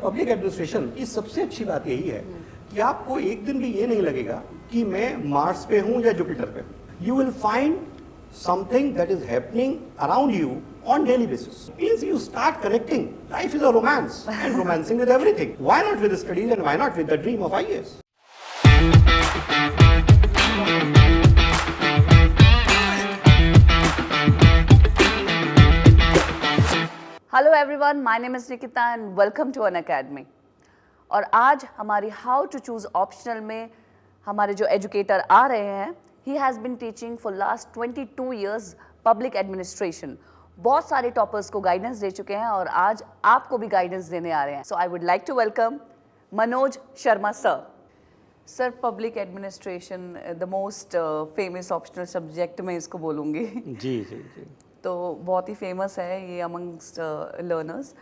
Public administration की सबसे अच्छी बात यही है कि आपको एक दिन भी ये नहीं लगेगा कि मैं मार्स पे हूं या जुपिटर पे हूं। You will find something that is happening around you on daily basis. Means you start connecting. Life is a romance and romancing with everything. Why not with studies and why not with the dream of IAS? Hello everyone, my name is Nikita and welcome to Unacademy. और आज हमारी how to choose optional में हमारे जो educator आ रहे हैं, he has been teaching for last 22 years public administration. बहुत सारे टॉपर्स को गाइडेंस दे चुके हैं और आज आपको भी गाइडेंस देने आ रहे हैं। So I would like to welcome Manoj Sharma sir. Sir, public administration the most famous optional subject में इसको बोलूँगी। जी जी जी। तो बहुत ही फेमस है ये अमंगस्ट लर्नर्स।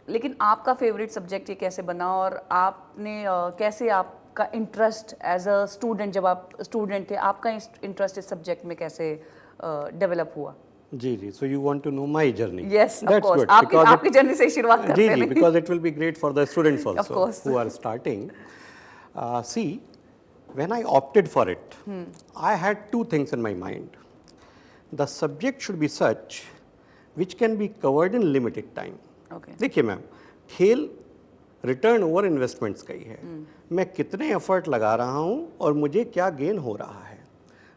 लेकिन आपका फेवरेट सब्जेक्ट ये कैसे बना और आपने कैसे आपका इंटरेस्ट एज अ स्टूडेंट, जब आप स्टूडेंट थे, आपका इंटरेस्ट इस सब्जेक्ट में कैसे डेवलप हुआ? जी जी, so you want to know my journey? Yes, of course. आपकी जर्नी से शुरुआत करते हैं। जी जी, because it will be great for the students Of also course. Who are starting. See, when I opted for it, I had two things in my mind. The subject should be such which can be covered in limited time. Okay. देखिए ma'am, खेल return over investments का ही है। मैं कितने effort लगा रहा हूँ और मुझे क्या गेन हो रहा है।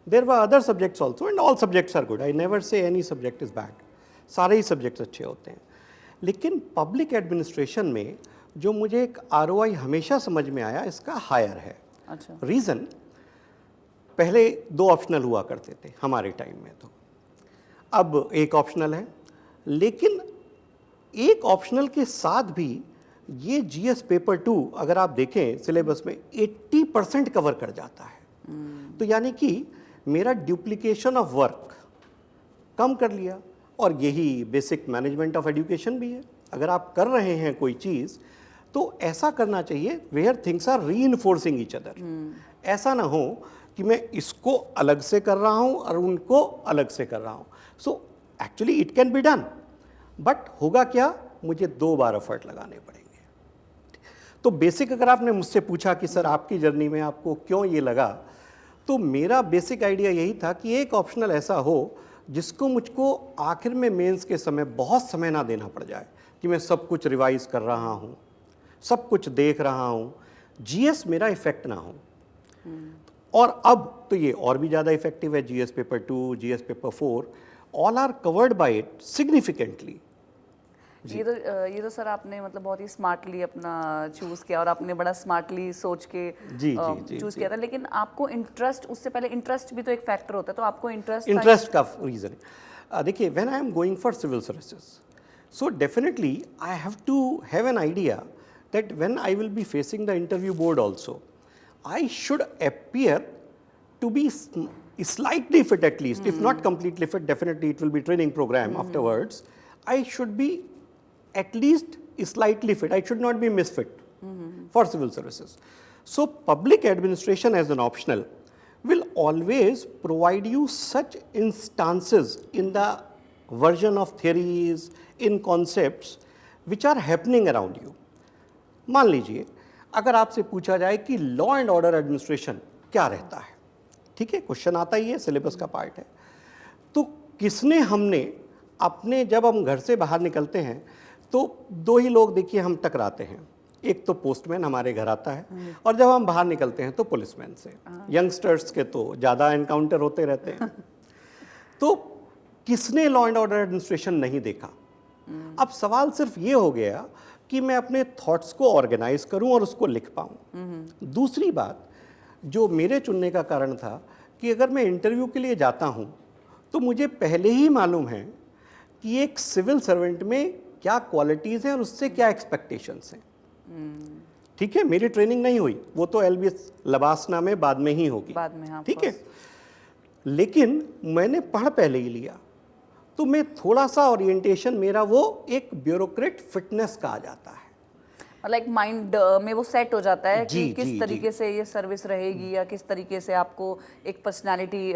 There were other subjects also and all subjects are good. I never say any subject is bad. सारे ही सब्जेक्ट्स अच्छे होते हैं। लेकिन पब्लिक एडमिनिस्ट्रेशन में जो मुझे एक ROI हमेशा समझ में आया, इसका हायर है। अच्छा। रीज़न, पहले 2 ऑप्शनल हुआ करते थे हमारे टाइम में, तो अब एक ऑप्शनल है। लेकिन एक ऑप्शनल के साथ भी ये GS पेपर 2 अगर आप देखें सिलेबस में 80% कवर कर जाता है। तो यानी कि मेरा ड्यूप्लीकेशन ऑफ वर्क कम कर लिया। और यही बेसिक मैनेजमेंट ऑफ एजुकेशन भी है। अगर आप कर रहे हैं कोई चीज़ तो ऐसा करना चाहिए where things are reinforcing each other. ऐसा ना हो कि मैं इसको अलग से कर रहा हूँ और उनको अलग से कर रहा हूँ। So actually it can be done, but होगा क्या, मुझे 2 बार एफर्ट लगाने पड़ेंगे। तो बेसिक अगर आपने मुझसे पूछा कि सर आपकी जर्नी में आपको क्यों ये लगा, तो मेरा बेसिक आइडिया यही था कि एक ऑप्शनल ऐसा हो जिसको मुझको आखिर में मेंस के समय बहुत समय ना देना पड़ जाए कि मैं सब कुछ रिवाइज कर रहा हूँ, सब कुछ देख रहा हूँ, GS मेरा इफेक्ट ना हो। और अब तो ये और भी ज़्यादा इफेक्टिव है। GS paper 2, GS paper 4 all are covered by it significantly. ये तो सर आपने मतलब बहुत ही स्मार्टली अपना चूज किया और आपने बड़ा स्मार्टली सोच के चूज किया था। लेकिन आपको इंटरेस्ट, उससे पहले इंटरेस्ट भी तो एक फैक्टर होता है, तो आपको इंटरेस्ट का रीज़न है। देखिए, when I am going for civil services, so definitely I have to have an idea that when I will be facing the interview board also, I should appear to be slightly fit at least, if not completely fit. Definitely it will be training program afterwards. I should be at least slightly fit. I should not be misfit for civil services. So public administration as an optional will always provide you such instances in the version of theories, in concepts which are happening around you. मान लीजिए अगर आपसे पूछा जाए कि law and order administration क्या रहता है, ठीक है, क्वेश्चन आता ही है, सिलेबस का पार्ट है। तो किसने हमने अपने, जब हम घर से बाहर निकलते हैं तो 2 ही लोग देखिए हम टकराते हैं। एक तो पोस्टमैन हमारे घर आता है और जब हम बाहर निकलते हैं तो पुलिसमैन से। यंगस्टर्स के तो ज़्यादा एनकाउंटर होते रहते हैं। तो किसने लॉ एंड ऑर्डर एडमिनिस्ट्रेशन नहीं देखा? अब सवाल सिर्फ ये हो गया कि मैं अपने थॉट्स को ऑर्गेनाइज करूं और उसको लिख पाऊं। दूसरी बात जो मेरे चुनने का कारण था कि अगर मैं इंटरव्यू के लिए जाता हूं तो मुझे पहले ही मालूम है कि एक सिविल सर्वेंट में क्या क्वालिटीज़ हैं और उससे क्या एक्सपेक्टेशंस हैं। ठीक है, मेरी ट्रेनिंग नहीं हुई, वो तो LBS लबासना में बाद में ही होगी, बाद में। हाँ, ठीक है। लेकिन मैंने पढ़ पहले ही लिया, तो मैं थोड़ा सा ओरिएंटेशन मेरा वो एक ब्यूरोक्रेट फिटनेस का आ जाता है। लाइक माइंड में वो सेट हो जाता है कि किस जी, तरीके से ये सर्विस रहेगी या किस तरीके से आपको एक पर्सनालिटी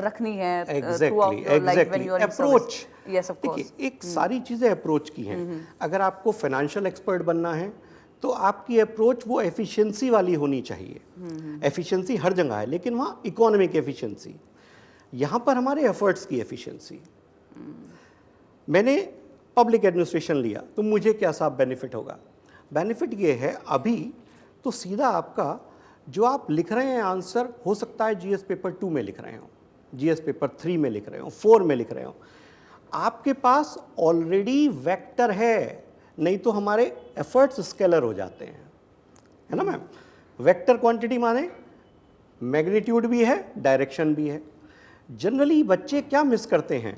रखनी है throughout your life when you are in service. Yes, of course. एक सारी चीज़ें अप्रोच की हैं। अगर आपको फाइनेंशियल एक्सपर्ट बनना है तो आपकी अप्रोच वो एफिशिएंसी वाली होनी चाहिए। एफिशिएंसी हर जगह है, लेकिन वहाँ इकोनॉमिक एफिशिएंसी, यहाँ पर हमारे एफर्ट्स की एफिशिएंसी। मैंने पब्लिक एडमिनिस्ट्रेशन लिया तो मुझे क्या साहब बेनिफिट होगा? बेनिफिट ये है, अभी तो सीधा आपका जो आप लिख रहे हैं आंसर, हो सकता है जीएस पेपर 2 में लिख रहे हो, जीएस पेपर 3 में लिख रहे हो, 4 में लिख रहे हो, आपके पास ऑलरेडी वेक्टर है। नहीं तो हमारे एफर्ट्स स्केलर हो जाते हैं, है ना मैम। वेक्टर क्वांटिटी माने मैग्नीट्यूड भी है, डायरेक्शन भी है। जनरली बच्चे क्या मिस करते हैं?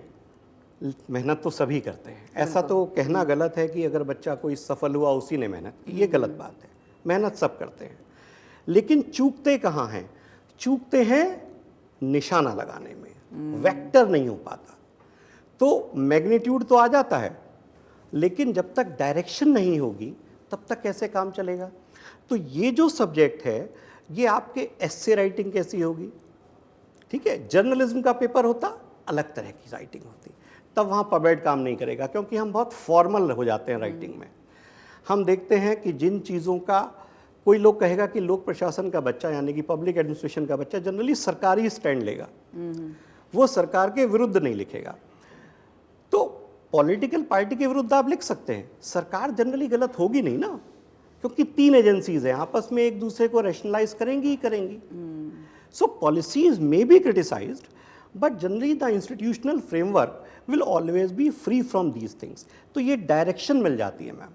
मेहनत तो सभी करते हैं, ऐसा तो कहना गलत है कि अगर बच्चा कोई सफल हुआ उसी ने मेहनत की, ये गलत बात है। मेहनत सब करते हैं, लेकिन चूकते कहाँ हैं? चूकते हैं निशाना लगाने में, वेक्टर नहीं हो पाता। तो मैग्नीट्यूड तो आ जाता है, लेकिन जब तक डायरेक्शन नहीं होगी तब तक कैसे काम चलेगा? तो ये जो सब्जेक्ट है, ये आपके एस्से राइटिंग कैसी होगी, ठीक है। जर्नलिज्म का पेपर होता, अलग तरह की राइटिंग होती, तब वहाँ पबेड काम नहीं करेगा, क्योंकि हम बहुत फॉर्मल हो जाते हैं राइटिंग में। हम देखते हैं कि जिन चीज़ों का, कोई लोग कहेगा कि लोक प्रशासन का बच्चा यानी कि पब्लिक एडमिनिस्ट्रेशन का बच्चा जनरली सरकारी स्टैंड लेगा, वो सरकार के विरुद्ध नहीं लिखेगा। तो पॉलिटिकल पार्टी के विरुद्ध आप लिख सकते हैं, सरकार जनरली गलत होगी नहीं ना, क्योंकि 3 एजेंसीज हैं, आपस में एक दूसरे को रैशनलाइज करेंगी ही करेंगी। So policies may be criticised, but generally the institutional framework will always be free from these things. तो ये डायरेक्शन मिल जाती है मैम।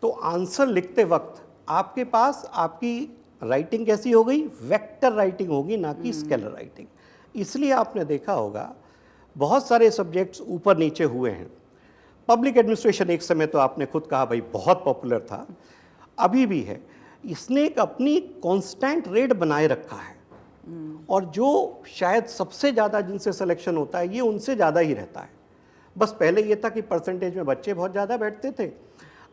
तो आंसर लिखते वक्त आपके पास आपकी राइटिंग कैसी हो गई? वेक्टर राइटिंग होगी, ना कि स्केलर राइटिंग। इसलिए आपने देखा होगा बहुत सारे सब्जेक्ट्स ऊपर नीचे हुए हैं। पब्लिक एडमिनिस्ट्रेशन एक समय तो आपने खुद कहा भाई बहुत पॉपुलर था, अभी भी है। इसने एक अपनी कांस्टेंट रेट बनाए रखा है, और जो शायद सबसे ज़्यादा जिनसे सिलेक्शन होता है, ये उनसे ज़्यादा ही रहता है। बस पहले ये था कि परसेंटेज में बच्चे बहुत ज़्यादा बैठते थे,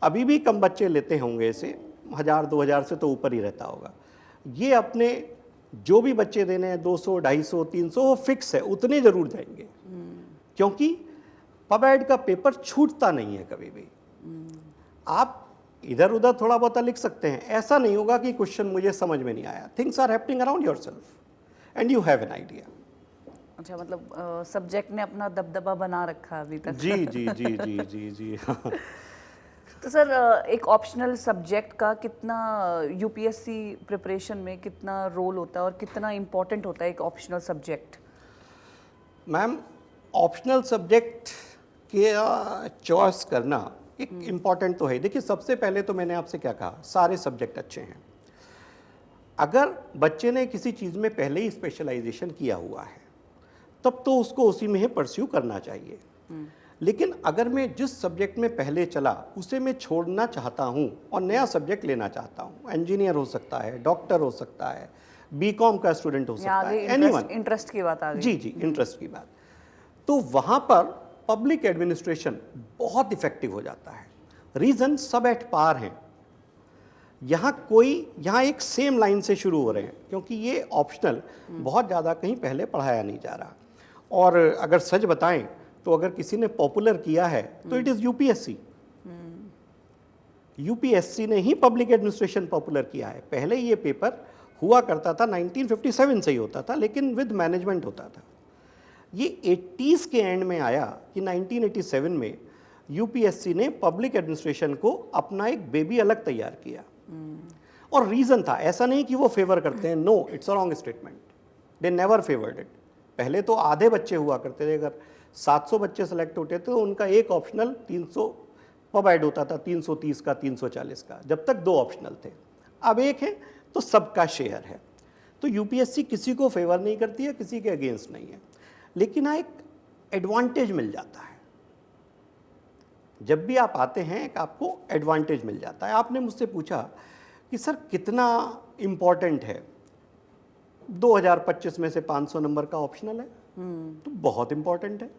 अभी भी कम बच्चे लेते होंगे इसे, 1000-2000 से तो ऊपर ही रहता होगा। ये अपने जो भी बच्चे देने हैं 200, 250, 300, वो फिक्स है, उतने ज़रूर जाएंगे, क्योंकि पबैड का पेपर छूटता नहीं है कभी भी। आप इधर उधर थोड़ा बहुत लिख सकते हैं, ऐसा नहीं होगा कि क्वेश्चन मुझे समझ में नहीं आया। Things are happening around yourself and you have an idea. अच्छा, मतलब सब्जेक्ट ने अपना दबदबा बना रखा अभी तक। जी जी जी जी जी जी तो सर, एक ऑप्शनल सब्जेक्ट का कितना यूपीएससी प्रिपरेशन में कितना रोल होता है और कितना इम्पोर्टेंट होता है एक optional subject? Ma'am, optional subject के चॉइस करना एक इम्पॉर्टेंट तो है। देखिए, सबसे पहले तो मैंने आपसे क्या कहा, सारे सब्जेक्ट अच्छे हैं। अगर बच्चे ने किसी चीज़ में पहले ही स्पेशलाइजेशन किया हुआ है, तब तो उसको उसी में ही परस्यू करना चाहिए। लेकिन अगर मैं जिस सब्जेक्ट में पहले चला उसे मैं छोड़ना चाहता हूँ और नया सब्जेक्ट लेना चाहता हूँ, इंजीनियर हो सकता है, डॉक्टर हो सकता है, बीकॉम का स्टूडेंट हो सकता है, एनीवन, इंटरेस्ट की बात आ गई। जी जी, इंटरेस्ट की बात, तो वहाँ पर पब्लिक एडमिनिस्ट्रेशन बहुत इफेक्टिव हो जाता है। रीज़न सब एट पार हैं, यहाँ एक सेम लाइन से शुरू हो रहे हैं, क्योंकि ये ऑप्शनल बहुत ज़्यादा कहीं पहले पढ़ाया नहीं जा रहा। और अगर सच बताएं तो अगर किसी ने पॉपुलर किया है तो इट इज़ यूपीएससी। यूपीएससी ने ही पब्लिक एडमिनिस्ट्रेशन पॉपुलर किया है। पहले ये पेपर हुआ करता था, 1957 से ही होता था, लेकिन विद मैनेजमेंट होता था। ये 80s के एंड में आया कि 1987 में यूपीएससी ने पब्लिक एडमिनिस्ट्रेशन को अपना एक बेबी अलग तैयार किया। और रीज़न था, ऐसा नहीं कि वो फेवर करते हैं, no, it's a wrong statement, they never favoured it. पहले तो आधे बच्चे हुआ करते थे, अगर 700 बच्चे सेलेक्ट होते थे तो उनका एक ऑप्शनल 300 पबैड होता था, 330 का, 340 का, जब तक 2 ऑप्शनल थे। अब एक है तो सबका शेयर है। तो यूपीएससी किसी को फेवर नहीं करती है, किसी के अगेंस्ट नहीं है, लेकिन एक एडवांटेज मिल जाता है। जब भी आप आते हैं एक आपको एडवांटेज मिल जाता है। आपने मुझसे पूछा कि सर कितना इम्पॉर्टेंट है, 2025 में से 500 नंबर का ऑप्शनल है, तो बहुत इम्पॉर्टेंट है।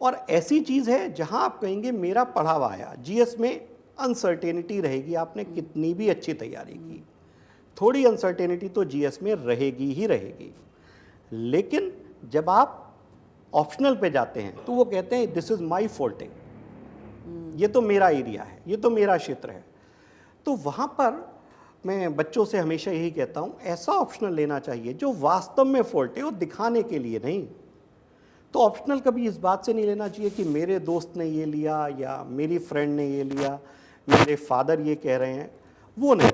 और ऐसी चीज़ है जहां आप कहेंगे मेरा पढ़ा हुआ आया। जीएस में अनसर्टेनिटी रहेगी, आपने कितनी भी अच्छी तैयारी की, थोड़ी अनसर्टेनिटी तो जीएस में रहेगी ही रहेगी। लेकिन जब आप ऑप्शनल पे जाते हैं तो वो कहते हैं दिस इज़ माई फोर्टे, ये तो मेरा एरिया है, ये तो मेरा क्षेत्र है। तो वहाँ पर मैं बच्चों से हमेशा यही कहता हूँ, ऐसा ऑप्शनल लेना चाहिए जो वास्तव में फॉल्ट है, वो दिखाने के लिए नहीं। तो ऑप्शनल कभी इस बात से नहीं लेना चाहिए कि मेरे दोस्त ने ये लिया या मेरी फ्रेंड ने ये लिया, मेरे फादर ये कह रहे हैं, वो नहीं।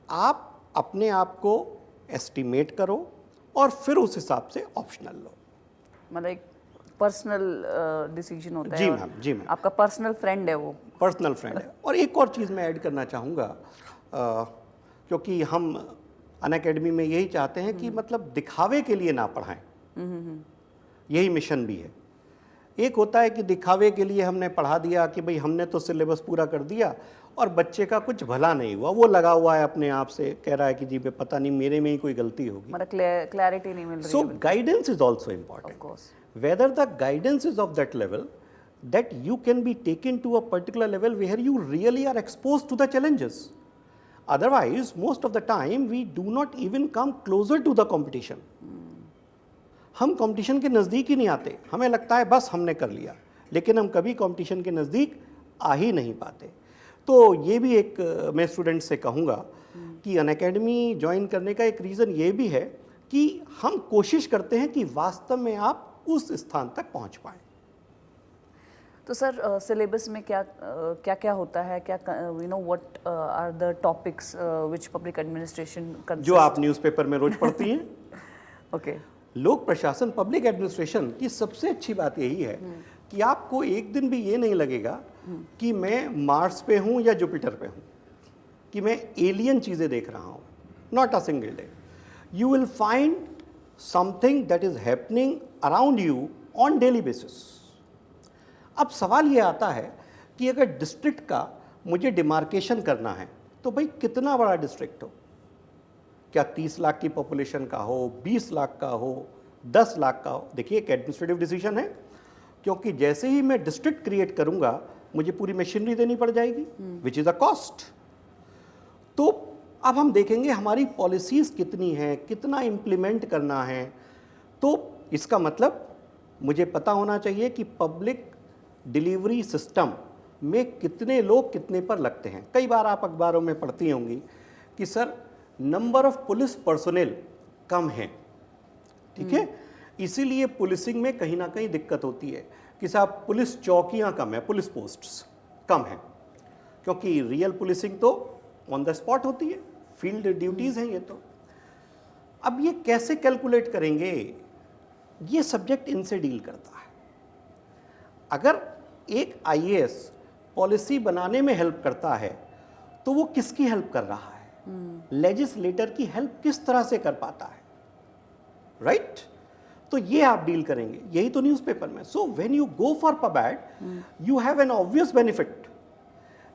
आप अपने आप को एस्टिमेट करो और फिर उस हिसाब से ऑप्शनल लो। मतलब एक पर्सनल डिसीजन होता जी है। और मैम, जी मैम। आपका पर्सनल फ्रेंड है वो। पर्सनल फ्रेंड है। और एक और चीज़ मैं ऐड करना चाहूँगा, क्योंकि हम अनअकैडमी में यही चाहते हैं कि मतलब दिखावे के लिए ना पढ़ाएं, यही मिशन भी है। एक होता है कि दिखावे के लिए हमने पढ़ा दिया कि भाई हमने तो सिलेबस पूरा कर दिया और बच्चे का कुछ भला नहीं हुआ, वो लगा हुआ है अपने आप से, कह रहा है कि जी पता नहीं मेरे में ही कोई गलती होगी। मतलब क्लैरिटी नहीं मिल रही सो है। Guidance is also of important. Course. Whether the guidance is of that level that you can be taken to a particular level where you really are exposed to the challenges. Otherwise, most of the time we do not even come closer to the competition. हम competition के नज़दीक ही नहीं आते, हमें लगता है बस हमने कर लिया, लेकिन हम कभी कंपटीशन के नज़दीक आ ही नहीं पाते। तो ये भी एक मैं स्टूडेंट से कहूँगा कि अनअकैडमी ज्वाइन करने का एक रीज़न ये भी है कि हम कोशिश करते हैं कि वास्तव में आप उस स्थान तक पहुंच पाए। तो सर सिलेबस में क्या क्या होता है, क्या you know what are the topics which public administration जो आप न्यूज़पेपर में रोज पढ़ती हैं। ओके। लोक प्रशासन, पब्लिक एडमिनिस्ट्रेशन की सबसे अच्छी बात यही है कि आपको एक दिन भी ये नहीं लगेगा कि मैं मार्स पे हूँ या जुपिटर पे हूँ, कि मैं एलियन चीज़ें देख रहा हूँ। Not a single day. You will find something that is happening around you on daily basis. अब सवाल ये आता है कि अगर डिस्ट्रिक्ट का मुझे डिमार्केशन करना है तो भाई कितना बड़ा डिस्ट्रिक्ट हो, क्या 30 लाख की पॉपुलेशन का हो, 20 लाख का हो, 10 लाख का हो। देखिए एक एडमिनिस्ट्रेटिव डिसीजन है, क्योंकि जैसे ही मैं डिस्ट्रिक्ट क्रिएट करूंगा मुझे पूरी मशीनरी देनी पड़ जाएगी, विच इज़ अ कॉस्ट। तो अब हम देखेंगे हमारी पॉलिसीज़ कितनी हैं, कितना इम्प्लीमेंट करना है। तो इसका मतलब मुझे पता होना चाहिए कि पब्लिक डिलीवरी सिस्टम में कितने लोग कितने पर लगते हैं। कई बार आप अखबारों में पढ़ती होंगी कि sir number of police personnel कम है, ठीक है, इसीलिए पुलिसिंग में कहीं ना कहीं दिक्कत होती है कि साहब पुलिस चौकियां कम है, पुलिस पोस्ट्स कम है, क्योंकि रियल पुलिसिंग तो ऑन द स्पॉट होती है, फील्ड ड्यूटीज़ हैं ये तो। अब ये कैसे कैलकुलेट करेंगे, ये सब्जेक्ट इनसे डील करता है। अगर एक आईएएस पॉलिसी बनाने में हेल्प करता है तो वो किसकी हेल्प कर रहा है, लेजिस्लेटर की हेल्प किस तरह से कर पाता है, राइट? तो ये आप डील करेंगे, यही तो न्यूज़पेपर में। So when you go for PubAd you have an obvious benefit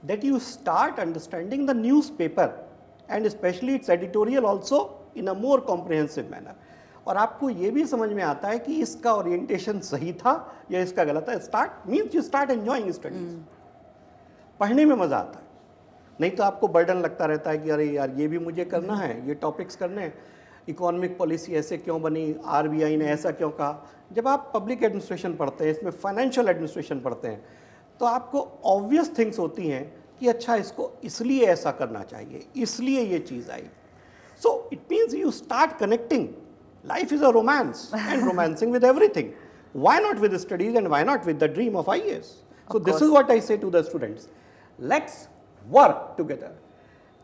that you start understanding the newspaper and especially its editorial also in a more comprehensive manner। और आपको ये भी समझ में आता है कि इसका ओरिएंटेशन सही था या इसका गलत है। Start means you start enjoying studies. पढ़ने में मज़ा आता है, नहीं तो आपको बर्डन लगता रहता है कि अरे यार ये भी मुझे करना है, ये टॉपिक्स करने हैं, इकोनॉमिक पॉलिसी ऐसे क्यों बनी, आरबीआई ने ऐसा क्यों कहा। जब आप पब्लिक एडमिनिस्ट्रेशन पढ़ते हैं, इसमें फाइनेंशियल एडमिनिस्ट्रेशन पढ़ते हैं, तो आपको ऑब्वियस थिंग्स होती हैं कि अच्छा इसको इसलिए ऐसा करना चाहिए, इसलिए ये चीज़ आई। So it means you start connecting. Life is a romance and romancing with everything. Why not with studies and why not with the dream of IAS? So this is what I say to the students. Let's work together.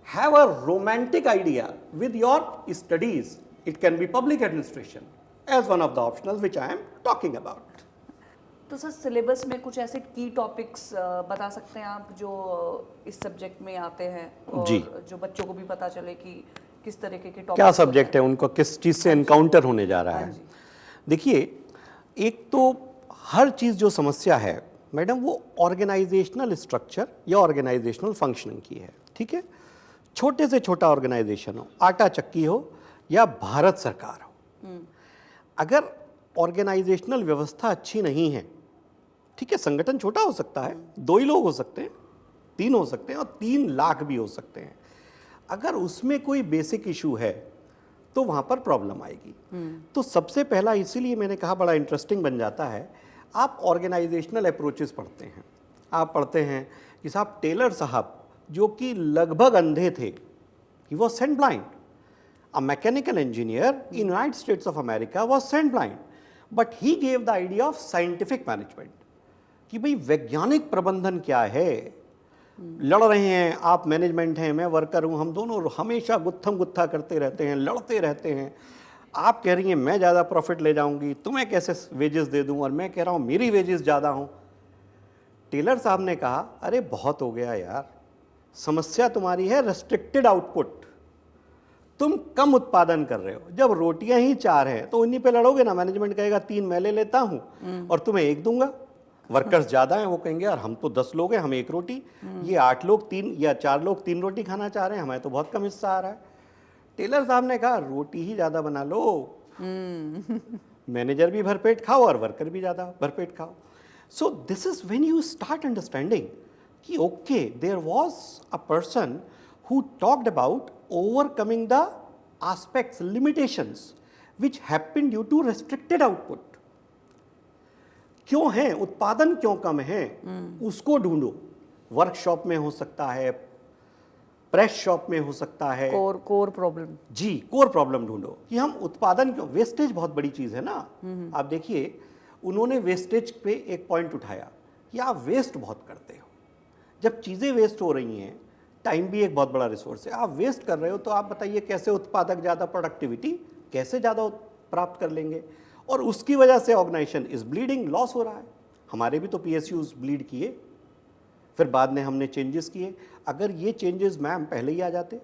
Have a romantic idea with your studies. It can be public administration as one of the optionals which I am talking about. तो sir syllabus में कुछ ऐसे की topics बता सकते हैं आप जो इस सब्जेक्ट में आते हैं और जी। जो बच्चों को भी पता चले कि किस तरीके के टॉपिक्स क्या सब्जेक्ट है, उनको किस चीज़ से एनकाउंटर होने जा रहा है। देखिए, एक तो हर चीज़ जो समस्या है मैडम वो ऑर्गेनाइजेशनल स्ट्रक्चर या ऑर्गेनाइजेशनल फंक्शनिंग की है, ठीक है। छोटे से छोटा ऑर्गेनाइजेशन हो, आटा चक्की हो या भारत सरकार हो, अगर ऑर्गेनाइजेशनल व्यवस्था अच्छी नहीं है, ठीक है, संगठन छोटा हो सकता है, 2 ही लोग हो सकते हैं, 3 हो सकते हैं और 3 लाख भी हो सकते हैं। अगर उसमें कोई बेसिक इशू है तो वहाँ पर प्रॉब्लम आएगी। तो सबसे पहला, इसीलिए मैंने कहा बड़ा इंटरेस्टिंग बन जाता है, आप ऑर्गेनाइजेशनल अप्रोचेस पढ़ते हैं। आप पढ़ते हैं कि साहब टेलर साहब जो कि लगभग अंधे थे, he was sent blind. A mechanical engineer in United States of America was sent blind, but he gave the idea of scientific management. कि भाई वैज्ञानिक प्रबंधन क्या है. लड़ रहे हैं, आप मैनेजमेंट हैं, मैं वर्कर हूं, हम दोनों हमेशा गुत्थम गुत्था करते रहते हैं, लड़ते रहते हैं. आप कह रही हैं मैं ज़्यादा प्रॉफिट ले जाऊंगी, तुम्हें कैसे वेजेस दे दूं, और मैं कह रहा हूं मेरी वेजेस ज़्यादा हों. टेलर साहब ने कहा अरे बहुत हो गया यार, समस्या तुम्हारी है रेस्ट्रिक्टेड आउटपुट, तुम कम उत्पादन कर रहे हो. जब रोटियां ही 4 हैं तो उन्हीं पे लड़ोगे ना. मैनेजमेंट कहेगा 3 मैं ले लेता हूं और तुम्हें 1 दूंगा. वर्कर्स ज़्यादा हैं, वो कहेंगे यार हम तो 10 लोग हैं, हम 1 रोटी, ये 8 लोग 3 या 4 लोग 3 रोटी खाना चाह रहे हैं, हमें तो बहुत कम हिस्सा आ रहा है. टेलर साहब ने कहा रोटी ही ज़्यादा बना लो, मैनेजर भी भरपेट खाओ और वर्कर भी ज़्यादा भरपेट खाओ. So this is when you start understanding कि okay there was a person who talked about overcoming the aspects, limitations which happen due to restricted output. क्यों है उत्पादन क्यों कम है, उसको ढूंढो. वर्कशॉप में हो सकता है, प्रेस शॉप में हो सकता है. Core problem. जी, कोर प्रॉब्लम ढूंढो कि हम उत्पादन क्यों. वेस्टेज बहुत बड़ी चीज है ना. आप देखिए उन्होंने वेस्टेज पे एक पॉइंट उठाया कि आप वेस्ट बहुत करते हो. जब चीजें वेस्ट हो रही हैं, टाइम भी एक बहुत बड़ा रिसोर्स है, आप वेस्ट कर रहे हो, तो आप बताइए कैसे उत्पादक ज़्यादा प्रोडक्टिविटी कैसे ज़्यादा प्राप्त कर लेंगे. और उसकी वजह से ऑर्गेनाइजेशन इज ब्लीडिंग, लॉस हो रहा है. हमारे भी तो PSUs ब्लीड किए, फिर बाद में हमने चेंजेस किए. अगर ये चेंजेस मैम पहले ही आ जाते,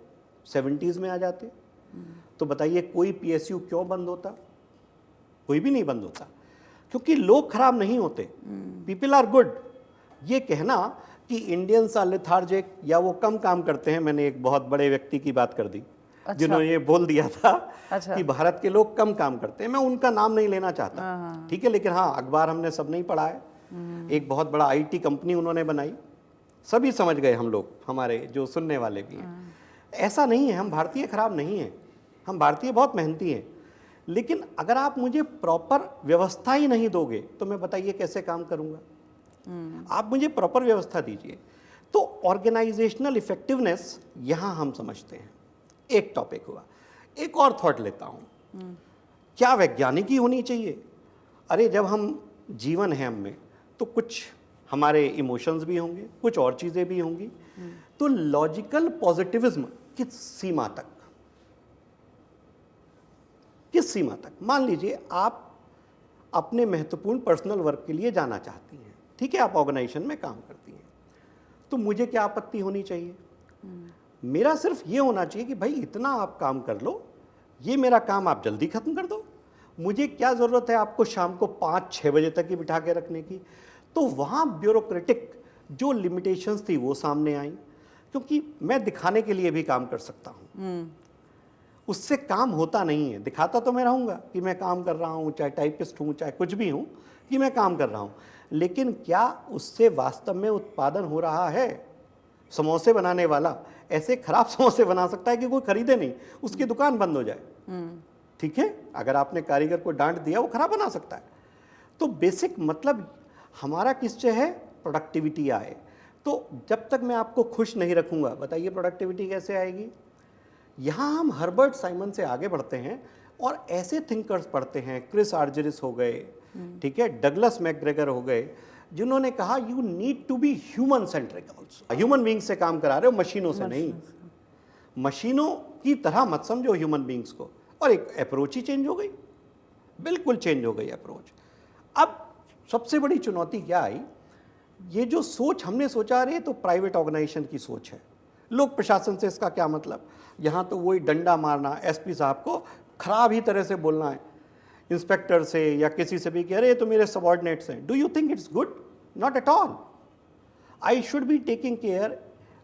70s में आ जाते, तो बताइए कोई PSU क्यों बंद होता. कोई भी नहीं बंद होता, क्योंकि लोग खराब नहीं होते, पीपल आर गुड. ये कहना कि इंडियंस आर लेथार्जिक या वो कम काम करते हैं, मैंने एक बहुत बड़े व्यक्ति की बात कर दी. अच्छा. जिन्होंने ये बोल दिया था. अच्छा. कि भारत के लोग कम काम करते हैं. मैं उनका नाम नहीं लेना चाहता, ठीक है, लेकिन हाँ अखबार हमने सब नहीं पढ़ा है. एक बहुत बड़ा IT कंपनी उन्होंने बनाई, सभी समझ गए हम लोग, हमारे जो सुनने वाले भी हैं. ऐसा नहीं है, हम भारतीय खराब नहीं हैं, हम भारतीय बहुत मेहनती हैं. लेकिन अगर आप मुझे प्रॉपर व्यवस्था ही नहीं दोगे तो मैं बताइए कैसे काम करूँगा. आप मुझे प्रॉपर व्यवस्था दीजिए. तो ऑर्गेनाइजेशनल इफेक्टिवनेस यहां हम समझते हैं. एक टॉपिक हुआ. एक और थॉट लेता हूं, क्या वैज्ञानिकी होनी चाहिए. अरे जब हम जीवन है हमें, तो कुछ हमारे इमोशंस भी होंगे, कुछ और चीजें भी होंगी. तो लॉजिकल पॉजिटिविज्म किस सीमा तक, किस सीमा तक. मान लीजिए आप अपने महत्वपूर्ण पर्सनल वर्क के लिए जाना चाहती हैं, ठीक है, आप ऑर्गेनाइजेशन में काम करती हैं, तो मुझे क्या आपत्ति होनी चाहिए. मेरा सिर्फ ये होना चाहिए कि भाई इतना आप काम कर लो, ये मेरा काम आप जल्दी खत्म कर दो. मुझे क्या ज़रूरत है आपको शाम को 5-6 बजे तक ही बिठा के रखने की. तो वहाँ ब्यूरोक्रेटिक जो लिमिटेशंस थी वो सामने आई, क्योंकि मैं दिखाने के लिए भी काम कर सकता हूँ. उससे काम होता नहीं है. दिखाता तो मैं रहूँगा कि मैं काम कर रहा हूँ, चाहे टाइपिस्ट हूँ, चाहे कुछ भी हूँ, कि मैं काम कर रहा हूँ, लेकिन क्या उससे वास्तव में उत्पादन हो रहा है. समोसे बनाने वाला ऐसे खराब समोसे बना सकता है कि कोई खरीदे नहीं, उसकी दुकान बंद हो जाए. ठीक है, अगर आपने कारीगर को डांट दिया वो खराब बना सकता है. तो बेसिक मतलब हमारा किससे है, प्रोडक्टिविटी आए. तो जब तक मैं आपको खुश नहीं रखूंगा, बताइए प्रोडक्टिविटी कैसे आएगी. यहाँ हम हर्बर्ट साइमन से आगे बढ़ते हैं और ऐसे थिंकर्स पढ़ते हैं, क्रिस आर्जरिस हो गए, ठीक है, डगलस मैकग्रेगर हो गए, जिन्होंने कहा you need to be human centric also. Human beings से काम करा रहे हो, मशीनों से नहीं. मशीनों की तरह मत समझो ह्यूमन बींग्स को. और एक अप्रोच ही चेंज हो गई, बिल्कुल चेंज हो गई अप्रोच. अब सबसे बड़ी चुनौती क्या आई, ये जो सोच हमने सोचा, रहे तो प्राइवेट ऑर्गेनाइजेशन की सोच है. लोक प्रशासन से इसका क्या मतलब, यहाँ तो वही डंडा मारना, SP साहब को खराब ही तरह से बोलना है, इंस्पेक्टर से या किसी से भी, कह रहे तो मेरे सबॉर्डिनेट्स हैं. Do you think it's good? Not at all. I should be taking care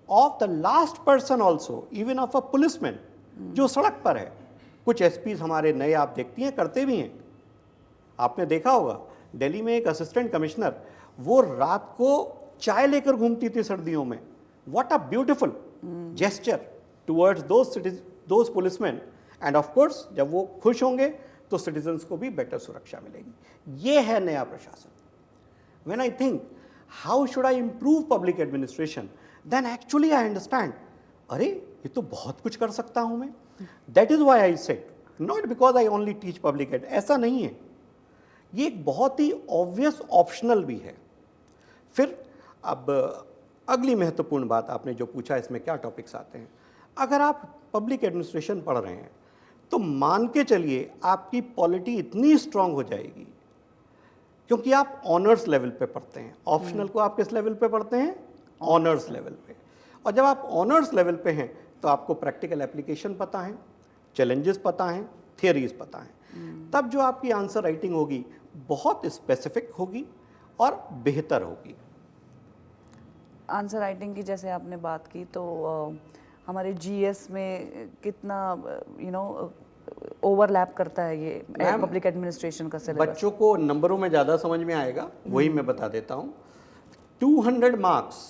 of the last person also, even of a policeman जो सड़क पर है. कुछ SPs हमारे नए आप देखती हैं करते भी हैं. आपने देखा होगा दिल्ली में एक असिस्टेंट कमिश्नर, वो रात को चाय लेकर घूमती थी सर्दियों में. What a beautiful gesture towards those policeman. End of course जब वो खुश होंगे तो सिटीजन्स को भी बेटर सुरक्षा मिलेगी. ये है नया प्रशासन. When I think how should I improve public administration, then actually I understand, अरे ये तो बहुत कुछ कर सकता हूँ मैं. That is why I said, not because I only teach public ad, ऐसा नहीं है. ये एक बहुत ही ऑब्वियस ऑप्शनल भी है. फिर अब अगली महत्वपूर्ण बात आपने जो पूछा, इसमें क्या टॉपिक्स आते हैं. अगर आप पब्लिक एडमिनिस्ट्रेशन पढ़ रहे हैं तो मान के चलिए आपकी पॉलिटी इतनी स्ट्रांग हो जाएगी, क्योंकि आप ऑनर्स लेवल पे पढ़ते हैं. ऑप्शनल को आप किस लेवल पे पढ़ते हैं? ऑनर्स लेवल पे. और जब आप ऑनर्स लेवल पे हैं तो आपको प्रैक्टिकल एप्लीकेशन पता है, चैलेंजेस पता हैं, थियरीज पता हैं. तब जो आपकी आंसर राइटिंग होगी बहुत स्पेसिफिक होगी और बेहतर होगी. आंसर राइटिंग की जैसे आपने बात की, तो हमारे जीएस में कितना ओवरलैप करता है ये पब्लिक एडमिनिस्ट्रेशन का सिलेबस? बच्चों को नंबरों में ज़्यादा समझ में आएगा, वही मैं बता देता हूँ. 200 marks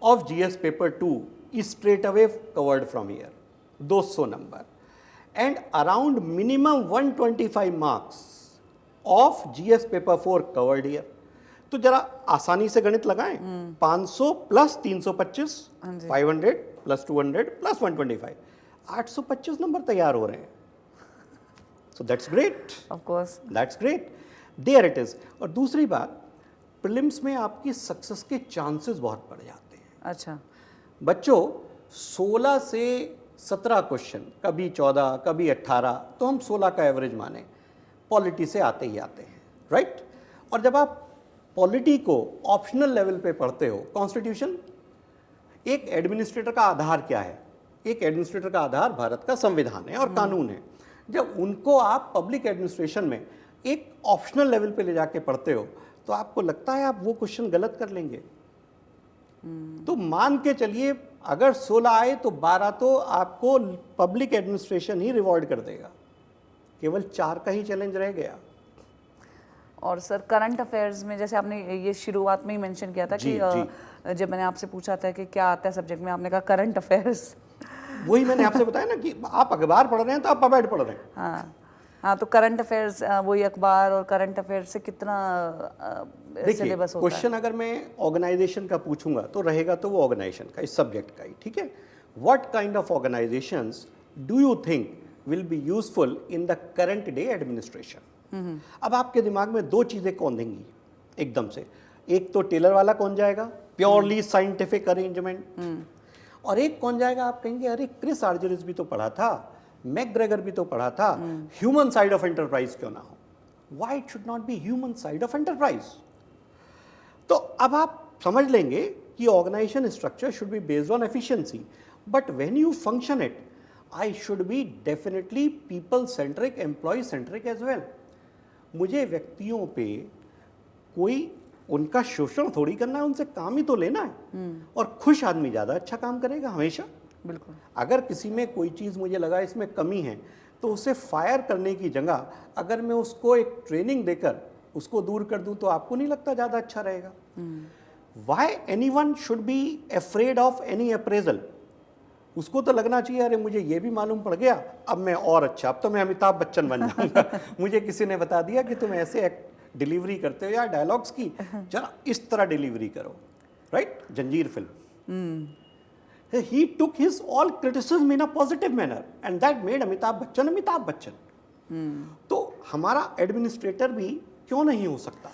of GS paper 2 is straight away covered from here, 200 number. And around minimum 125 marks of GS paper 4 covered here. तो जरा आसानी से गणित लगाएं. 500 प्लस 325, 500 प्लस 200 प्लस 125, 825 नंबर तैयार हो रहे हैं. So that's great, of course that's great. There it is. और दूसरी बात, प्रीलिम्स में आपकी सक्सेस के चांसेस बहुत बढ़ जाते हैं. अच्छा, बच्चों 16 से 17 क्वेश्चन, कभी 14, कभी 18, तो हम 16 का एवरेज माने, पॉलिटी से आते ही आते हैं, राइट. और जब आप पॉलिटी को ऑप्शनल लेवल पे पढ़ते हो, कॉन्स्टिट्यूशन, एक एडमिनिस्ट्रेटर का आधार क्या है? एक एडमिनिस्ट्रेटर का आधार भारत का संविधान है और कानून है. जब उनको आप पब्लिक एडमिनिस्ट्रेशन में एक ऑप्शनल लेवल पे ले जाके पढ़ते हो तो आपको लगता है आप वो क्वेश्चन गलत कर लेंगे. तो मान के चलिए अगर 16 आए तो 12 तो आपको पब्लिक एडमिनिस्ट्रेशन ही रिवॉर्ड कर देगा, केवल 4 का ही चैलेंज रह गया. और सर करंट अफेयर्स में जैसे आपने ये शुरुआत में ही मेंशन किया था जी, कि जब मैंने आपसे पूछा था कि क्या आता है सब्जेक्ट में, आपने कहा करंट अफेयर्स. वही मैंने आपसे बताया ना कि आप अखबार पढ़ रहे हैं तो आप पबेड पढ़ रहे हैं. हाँ हाँ, तो करंट अफेयर्स, वही अखबार और करंट अफेयर्स से कितना देखिए, सिलेबस होता है? क्वेश्चन अगर मैं ऑर्गेनाइजेशन का पूछूंगा तो रहेगा तो वो ऑर्गेनाइजेशन का, इस सब्जेक्ट का ही, ठीक है. What kind of organisations do you think will be useful in the current day administration? अब आपके दिमाग में दो चीजें कौन देंगी एकदम से? एक तो टेलर वाला कौन जाएगा, प्योरली साइंटिफिक अरेंजमेंट. और एक कौन जाएगा, आप कहेंगे अरे क्रिस आर्जरिस भी तो पढ़ा था, मैकग्रेगर भी तो पढ़ा था, ह्यूमन साइड ऑफ एंटरप्राइज क्यों ना हो? Why it should not be human side of enterprise? तो अब आप समझ लेंगे कि organisation structure should be based on efficiency, but when you function it, I should be definitely people centric, employ centric as well. मुझे व्यक्तियों पे कोई उनका शोषण थोड़ी करना है, उनसे काम ही तो लेना है. और खुश आदमी ज़्यादा अच्छा काम करेगा हमेशा. बिल्कुल. अगर किसी में कोई चीज़ मुझे लगा इसमें कमी है तो उसे फायर करने की जगह अगर मैं उसको एक ट्रेनिंग देकर उसको दूर कर दूं तो आपको नहीं लगता ज़्यादा अच्छा रहेगा? Why anyone should be afraid of any appraisal? उसको तो लगना चाहिए अरे मुझे ये भी मालूम पड़ गया, अब मैं और अच्छा, अब तो मैं अमिताभ बच्चन बन जाऊंगा. मुझे किसी ने बता दिया कि तुम ऐसे डिलीवरी करते हो यार डायलॉग्स की, जरा इस तरह डिलीवरी करो, राइट. जंजीर film, he took his all criticism in a positive manner and that made Amitabh Bachchan Amitabh Bachchan. तो हमारा एडमिनिस्ट्रेटर भी क्यों नहीं हो सकता?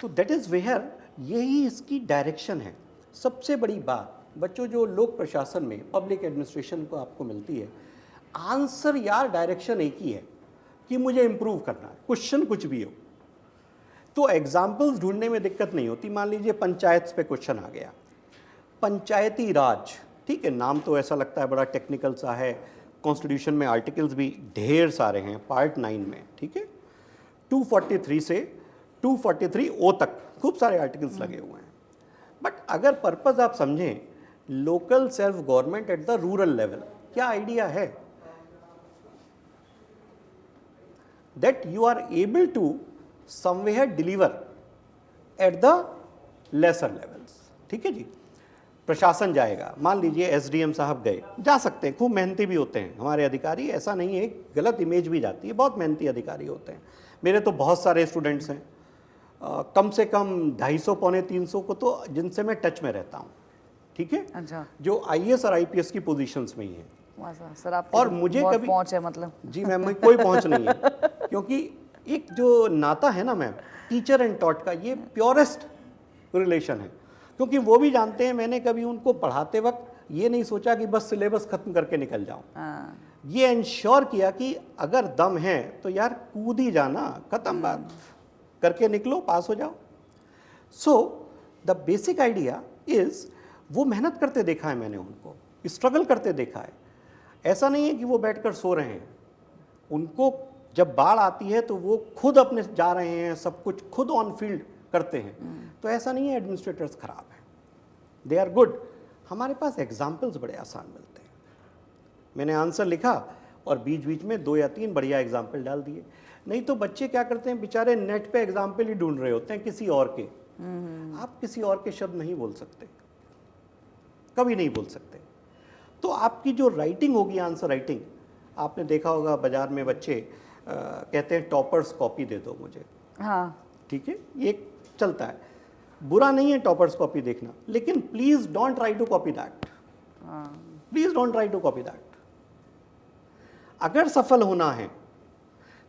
तो दैट इज वेयर, यही इसकी डायरेक्शन है. सबसे बड़ी बात बच्चों जो लोक प्रशासन में पब्लिक एडमिनिस्ट्रेशन को आपको मिलती है, आंसर यार डायरेक्शन एक ही है कि मुझे इंप्रूव करना है, क्वेश्चन कुछ भी हो. तो एग्जाम्पल्स ढूंढने में दिक्कत नहीं होती. मान लीजिए पंचायत पे क्वेश्चन आ गया, पंचायती राज, ठीक है, नाम तो ऐसा लगता है बड़ा टेक्निकल सा है. कॉन्स्टिट्यूशन में आर्टिकल्स भी ढेर सारे हैं, पार्ट 9 में, ठीक है. 243 से 243O तक खूब सारे आर्टिकल्स लगे हुए हैं. बट अगर पर्पस आप समझें, local self government at the rural level, क्या आइडिया है? That you are able to somewhere deliver at the lesser levels, ठीक है जी. प्रशासन जाएगा, मान लीजिए एसडीएम साहब गए, जा सकते हैं, खूब मेहनती भी होते हैं हमारे अधिकारी, ऐसा नहीं है, गलत इमेज भी जाती है, बहुत मेहनती अधिकारी होते हैं. मेरे तो बहुत सारे स्टूडेंट्स हैं कम से कम 250 पौने 300 को तो जिनसे मैं टच में रहता हूँ, ठीक है, अच्छा, जो आईएएस और आईपीएस की पोजीशंस में ही है। वाह सर, आप और मुझे बहुत कभी पहुंच है मतलब। जी मैम, मैं कोई पहुंच नहीं है, क्योंकि एक जो नाता है ना मैम, टीचर एंड टॉट का, ये प्योरेस्ट रिलेशन है, क्योंकि वो भी जानते हैं मैंने कभी उनको पढ़ाते वक्त ये नहीं सोचा कि बस सिलेबस खत्म करके निकल जाऊं। हाँ, ये इंश्योर किया कि अगर दम है तो यार कूद ही जाना, खत्म बात, करके निकलो, पास हो जाओ। So the basic idea is, वो मेहनत करते देखा है मैंने उनको, स्ट्रगल करते देखा है। ऐसा नहीं है कि वो बैठकर सो रहे हैं, उनको जब बाढ़ आती है तो वो खुद अपने जा रहे हैं, सब कुछ खुद ऑन फील्ड करते हैं। तो ऐसा नहीं है एडमिनिस्ट्रेटर्स खराब हैं, दे आर गुड। हमारे पास एग्जाम्पल्स बड़े आसान मिलते हैं। मैंने आंसर लिखा और बीच बीच में 2 या 3 बढ़िया एग्जाम्पल डाल दिए। नहीं तो बच्चे क्या करते हैं बेचारे, नेट पे एग्जाम्पल ही ढूंढ रहे होते हैं किसी और के। आप किसी और के शब्द नहीं बोल सकते, कभी नहीं बोल सकते। तो आपकी जो राइटिंग होगी, आंसर राइटिंग, आपने देखा होगा बाजार में बच्चे कहते हैं टॉपर्स कॉपी दे दो मुझे, हाँ, ठीक है, ये चलता है, बुरा नहीं है टॉपर्स कॉपी देखना, लेकिन please don't try to copy that, please don't try to copy that. अगर सफल होना है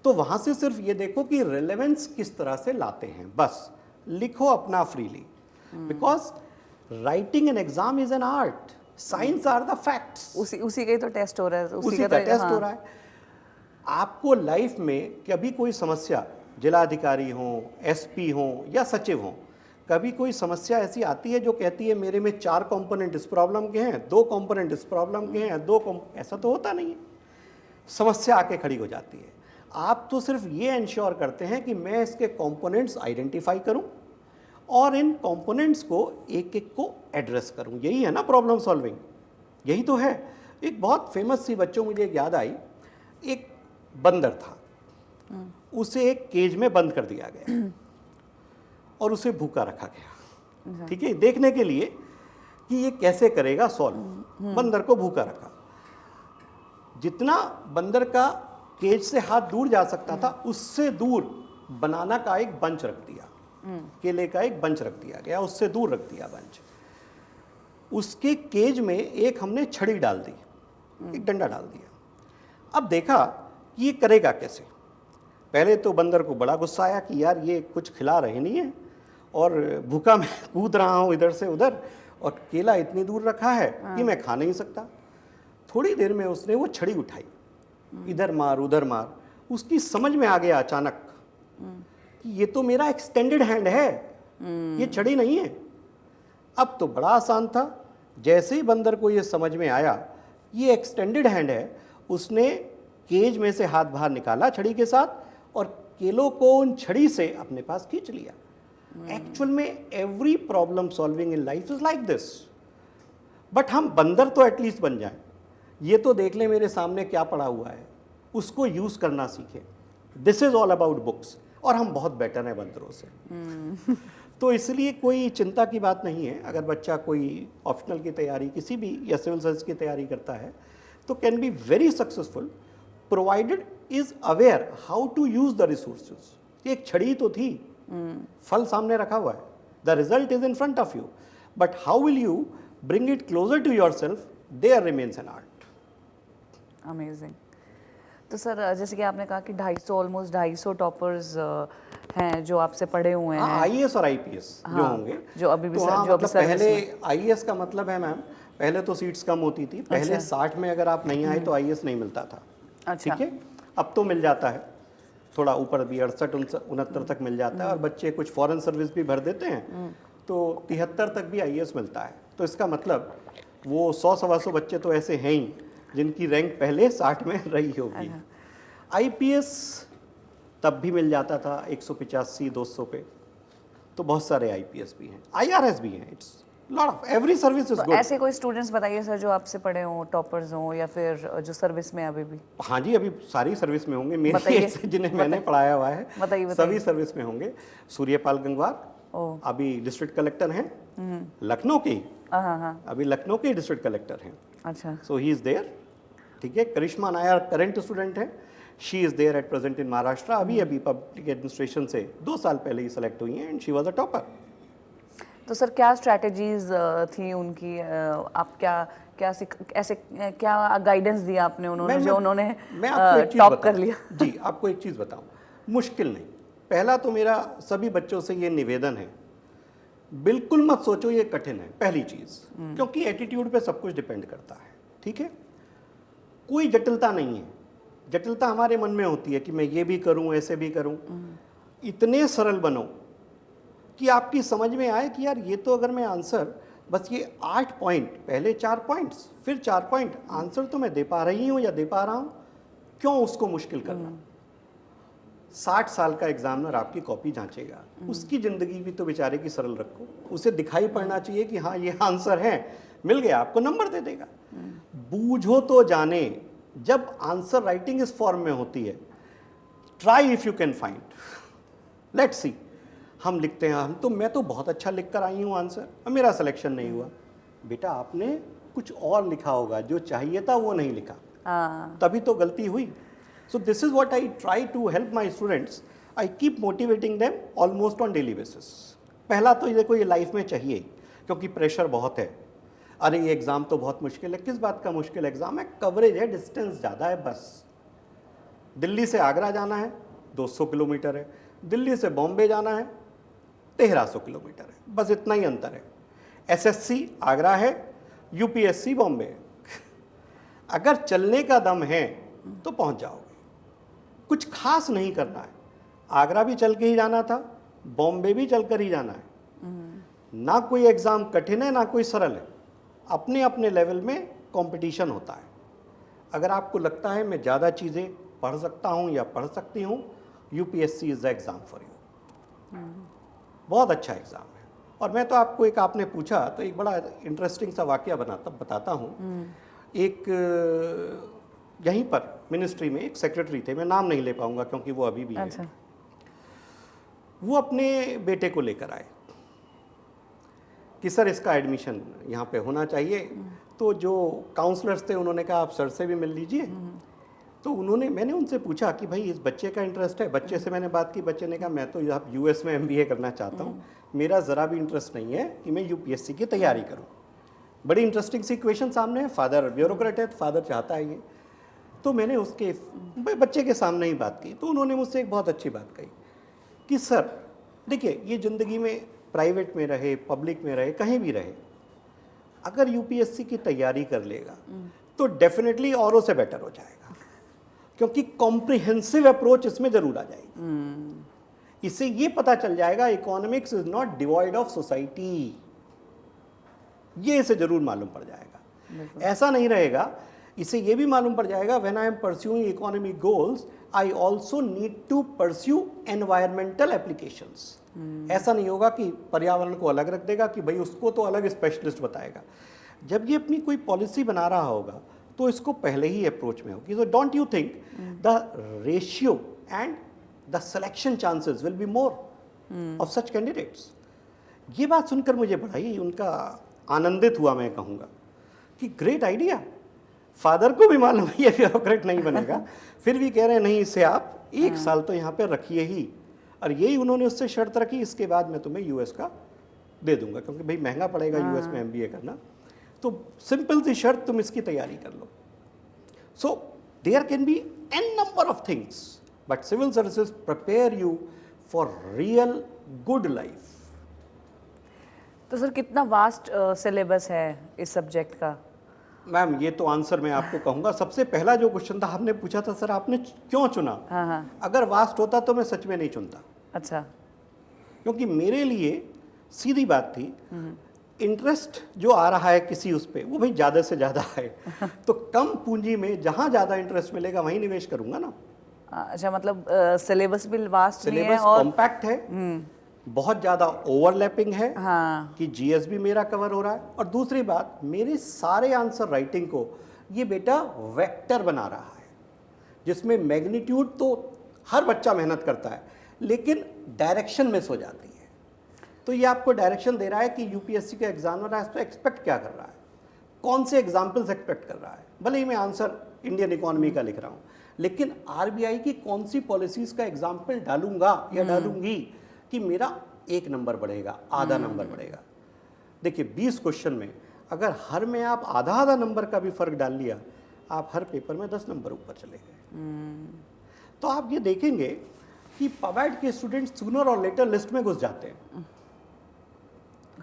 तो वहां से सिर्फ ये देखो कि रिलेवेंस किस तरह से लाते हैं, बस लिखो अपना freely, because writing an exam is an art, science are the facts. उसी का ही तो टेस्ट हो रहा है, उसी का टेस्ट हो रहा है। आपको लाइफ में कभी कोई समस्या, जिलाधिकारी हो, एसपी हो या सचिव हो, कभी कोई समस्या ऐसी आती है जो कहती है मेरे में 4 कंपोनेंट इस प्रॉब्लम के हैं, 2 कंपोनेंट इस प्रॉब्लम के हैं, ऐसा तो होता नहीं है। समस्या आके खड़ी हो जाती है। आप तो सिर्फ ये इंश्योर करते हैं कि मैं इसके कंपोनेंट्स आइडेंटिफाई करूं और इन कंपोनेंट्स को एक एक को एड्रेस करूं। यही है ना प्रॉब्लम सॉल्विंग, यही तो है। एक बहुत फेमस सी, बच्चों मुझे एक याद आई, एक बंदर था, उसे एक केज में बंद कर दिया गया और उसे भूखा रखा गया, ठीक है, देखने के लिए कि ये कैसे करेगा सॉल्व। बंदर को भूखा रखा, जितना बंदर का केज से हाथ दूर जा सकता था उससे दूर बनाना का एक बंच रख दिया, केले का एक बंच रख दिया गया, उससे दूर रख दिया बंच। उसके केज में एक हमने छड़ी डाल दी, एक डंडा डाल दिया। अब देखा कि ये करेगा कैसे। पहले तो बंदर को बड़ा गुस्सा आया कि यार ये कुछ खिला रहे नहीं है और भूखा मैं कूद रहा हूँ इधर से उधर और केला इतनी दूर रखा है कि मैं खा नहीं सकता। थोड़ी देर में उसने वो छड़ी उठाई, इधर मार उधर मार, उसकी समझ में आ गया अचानक कि ये तो मेरा एक्सटेंडेड हैंड है, ये छड़ी नहीं है। अब तो बड़ा आसान था, जैसे ही बंदर को ये समझ में आया ये एक्सटेंडेड हैंड है, उसने केज में से हाथ बाहर निकाला छड़ी के साथ और केलों को उन छड़ी से अपने पास खींच लिया। एक्चुअल में every problem solving in life is like this. But हम बंदर तो एटलीस्ट बन जाएं, ये तो देख ले मेरे सामने क्या पड़ा हुआ है, उसको यूज करना सीखें। This is all about books, और हम बहुत बेटर हैं बंदरों से। तो इसलिए कोई चिंता की बात नहीं है। अगर बच्चा कोई ऑप्शनल की तैयारी किसी भी या सिविल सर्विस की तैयारी करता है तो can be very successful provided is aware how to use the resources. एक छड़ी तो थी, फल सामने रखा हुआ है, the result is in front of you, but how will you bring it closer to yourself, there remains an art. Amazing. तो सर जैसे कि आपने कहा कि 250 ऑलमोस्ट 250 टॉपर्स हैं जो आपसे पढ़े हुए हैं। आईएएस और आईपीएस जो होंगे, जो अभी भी तो जो मतलब अभी सर्विस पहले में। आईएएस का मतलब है मैम, पहले तो सीट्स कम होती थी, पहले 60 में अगर आप नहीं आए तो आईएएस नहीं मिलता था, अच्छा। ठीक है। अब तो मिल जाता है, थोड़ा ऊपर भी 68-69 तक मिल जाता है, और बच्चे कुछ फॉरेन सर्विस भी भर देते हैं तो 73 तक भी आईएएस मिलता है। तो इसका मतलब वो 100-125 बच्चे तो ऐसे हैं ही जिनकी रैंक पहले 60 में रही होगी। आईपीएस तब भी मिल जाता था 185-200 पे, तो बहुत सारे आईपीएस भी हैं, आईआरएस भी हैं। It's lot of, every service is तो गुड। ऐसे कोई स्टूडेंट्स बताइए सर जो आपसे पढ़े हों, टॉपर्स हों, या फिर जो सर्विस में अभी भी। हाँ जी, अभी सारी सर्विस में होंगे मेरे बताइए। से, जिन्हें मैंने पढ़ाया हुआ है, बताइए। सभी सर्विस में होंगे। सूर्यपाल गंगवार अभी डिस्ट्रिक्ट कलेक्टर हैं, लखनऊ के, अभी लखनऊ के डिस्ट्रिक्ट कलेक्टर हैं। अच्छा। सो ही इज देयर, ठीक है। करिश्मा नायर करंट स्टूडेंट है, she is there at present in Maharashtra, अभी पब्लिक एडमिनिस्ट्रेशन से 2 साल पहले ही सेलेक्ट हुई हैं and she was a topper. तो सर क्या स्ट्रैटेजीज थी उनकी, आप क्या गाइडेंस दिया आपने उन्होंने जो उन्होंने मैं आपको एक चीज़ टॉप कर बताऊं। लिया? जी, आपको एक चीज़ बताऊं, मुश्किल नहीं। पहला तो मेरा सभी बच्चों से ये निवेदन है, बिल्कुल मत सोचो ये कठिन है, पहली चीज़, क्योंकि एटीट्यूड पे सब कुछ डिपेंड करता है, ठीक है। कोई जटिलता नहीं है, जटिलता हमारे मन में होती है कि मैं ये भी करूं, ऐसे भी करूं। इतने सरल बनो कि आपकी समझ में आए कि यार ये तो अगर मैं आंसर बस ये 8 पॉइंट, पहले 4 पॉइंट्स फिर 4 पॉइंट, आंसर तो मैं दे पा रही हूँ या दे पा रहा हूँ, क्यों उसको मुश्किल करना। 60 साल का एग्जामिनर आपकी कॉपी जांचेगा, उसकी ज़िंदगी भी तो बेचारे की सरल रखो, उसे दिखाई पड़ना चाहिए कि हाँ ये आंसर है, मिल गया, आपको नंबर दे देगा। बूझो तो जाने, जब आंसर राइटिंग इस फॉर्म में होती है, try if you can find, let's see. हम लिखते हैं, मैं तो बहुत अच्छा लिख कर आई हूँ आंसर और मेरा सिलेक्शन नहीं हुआ। बेटा आपने कुछ और लिखा होगा, जो चाहिए था वो नहीं लिखा, तभी तो गलती हुई। So this is what I try to help my students, I keep motivating them almost on daily basis. पहला तो ये देखो, ये लाइफ में चाहिए, क्योंकि प्रेशर बहुत है। अरे ये एग्ज़ाम तो बहुत मुश्किल है, किस बात का मुश्किल एग्ज़ाम है, कवरेज है, डिस्टेंस ज़्यादा है बस। दिल्ली से आगरा जाना है 200 किलोमीटर है, दिल्ली से बॉम्बे जाना है 1300 किलोमीटर है, बस इतना ही अंतर है। एसएससी आगरा है, यूपीएससी बॉम्बे है। अगर चलने का दम है तो पहुंच जाओगे, कुछ खास नहीं करना है। आगरा भी चल के ही जाना था, बॉम्बे भी चल कर ही जाना है। ना कोई एग्ज़ाम कठिन है ना कोई सरल है, अपने अपने लेवल में कंपटीशन होता है। अगर आपको लगता है मैं ज़्यादा चीज़ें पढ़ सकता हूँ या पढ़ सकती हूँ, UPSC is the exam for you. बहुत अच्छा एग्ज़ाम है। और मैं तो आपको एक, आपने पूछा तो एक बड़ा इंटरेस्टिंग सा वाक़या बताता हूँ। एक यहीं पर मिनिस्ट्री में एक सेक्रेटरी थे, मैं नाम नहीं ले पाऊंगा क्योंकि वो अभी भी अच्छा। है। वो अपने बेटे को लेकर आए कि सर इसका एडमिशन यहाँ पे होना चाहिए। तो जो काउंसलर्स थे उन्होंने कहा आप सर से भी मिल लीजिए। तो मैंने उनसे पूछा कि भाई इस बच्चे का इंटरेस्ट है। बच्चे से मैंने बात की, बच्चे ने कहा मैं तो यहाँ यूएस में एमबीए करना चाहता हूँ, मेरा ज़रा भी इंटरेस्ट नहीं है कि मैं यूपीएससी की तैयारी करूँ। बड़ी इंटरेस्टिंग सी इक्वेशन सामने है, फादर ब्यूरोक्रेट है, फादर चाहता है ये। तो मैंने उसके बच्चे के सामने ही बात की, तो उन्होंने मुझसे एक बहुत अच्छी बात कही कि सर देखिए, ये ज़िंदगी में प्राइवेट में रहे, पब्लिक में रहे, कहीं भी रहे, अगर यूपीएससी की तैयारी कर लेगा तो डेफिनेटली औरों से बेटर हो जाएगा, क्योंकि कॉम्प्रिहेंसिव अप्रोच इसमें ज़रूर आ जाएगी। इससे ये पता चल जाएगा economics is not devoid of society, ये इसे जरूर मालूम पड़ जाएगा। ऐसा नहीं रहेगा, इसे ये भी मालूम पड़ जाएगा when I am pursuing economic goals I also need to pursue environmental applications. ऐसा नहीं होगा कि पर्यावरण को अलग रख देगा कि भाई उसको तो अलग स्पेशलिस्ट बताएगा। जब ये अपनी कोई पॉलिसी बना रहा होगा तो इसको पहले ही अप्रोच में होगी। So don't you think the ratio and the selection chances will be more of such candidates. ये बात सुनकर मुझे बड़ा ही उनका आनंदित हुआ, मैं कहूँगा कि ग्रेट आइडिया। फादर को भी मालूम है ये ब्यूरोक्रेट नहीं बनेगा, फिर भी कह रहे हैं नहीं, इसे आप 1 साल तो यहाँ पे रखिए ही। और यही उन्होंने उससे शर्त रखी, इसके बाद मैं तुम्हें यूएस का दे दूंगा, क्योंकि भाई महंगा पड़ेगा यूएस में एमबीए करना। तो सिंपल सी शर्त, तुम इसकी तैयारी कर लो। So there can be an number of things, but civil services prepare you for real good life. तो सर कितना वास्ट सिलेबस है इस सब्जेक्ट का? मैम ये तो आंसर मैं आपको कहूँगा। सबसे पहला जो क्वेश्चन था, आपने पूछा था सर आपने क्यों चुना। हाँ। अगर वास्ट होता तो मैं सच में नहीं चुनता। अच्छा। क्योंकि मेरे लिए सीधी बात थी, इंटरेस्ट जो आ रहा है किसी उस पर, वो भाई ज़्यादा से ज़्यादा है तो कम पूंजी में जहाँ ज़्यादा इंटरेस्ट मिलेगा वहीं निवेश करूँगा ना। अच्छा, मतलब सिलेबस भी वास्ट नहीं है सिलेबस और कॉम्पैक्ट है, बहुत ज़्यादा ओवरलैपिंग है। हाँ। कि जीएस भी मेरा कवर हो रहा है। और दूसरी बात, मेरे सारे आंसर राइटिंग को ये बेटा वेक्टर बना रहा है, जिसमें मैग्नीट्यूड तो हर बच्चा मेहनत करता है लेकिन डायरेक्शन मिस हो जाती है। तो ये आपको डायरेक्शन दे रहा है कि यूपीएससी का एग्जामिनर है तो एक्सपेक्ट क्या कर रहा है, कौन से एग्जाम्पल्स एक्सपेक्ट कर रहा है। भले ही मैं आंसर इंडियन इकोनॉमी का लिख रहा हूँ, लेकिन आरबीआई की कौन सी पॉलिसीज का एग्जाम्पल डालूंगा या डालूंगी कि मेरा 1 नंबर बढ़ेगा, आधा नंबर बढ़ेगा। देखिए 20 क्वेश्चन में अगर हर में आप आधा आधा नंबर का भी फर्क डाल लिया, आप हर पेपर में 10 नंबर ऊपर चले गए। तो आप ये देखेंगे कि पबैड के स्टूडेंट्स सूनर और लेटर लिस्ट में घुस जाते हैं,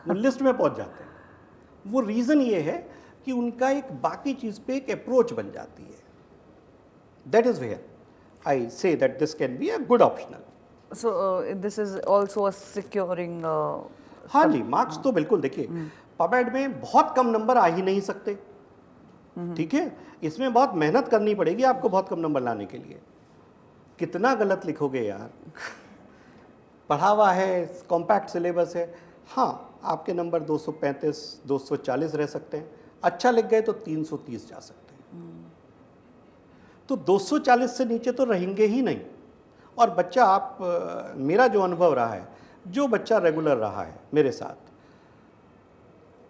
वो लिस्ट में पहुंच जाते हैं। वो रीजन ये है कि उनका एक बाकी चीज पे एक अप्रोच बन जाती है। That is where I say that this can be a good optional. So this is also a securing. हाँ जी, मार्क्स तो बिल्कुल देखिए पबैड में बहुत कम नंबर आ ही नहीं सकते, ठीक है, इसमें बहुत मेहनत करनी पड़ेगी आपको बहुत कम नंबर लाने के लिए। कितना गलत लिखोगे यार, पढ़ा हुआ है, कॉम्पैक्ट सिलेबस है, हाँ आपके नंबर 235 240 रह सकते हैं, अच्छा लिख गए तो 330 जा सकते हैं। तो 240 से नीचे तो रहेंगे ही नहीं। और बच्चा आप मेरा जो अनुभव रहा है, जो बच्चा रेगुलर रहा है मेरे साथ,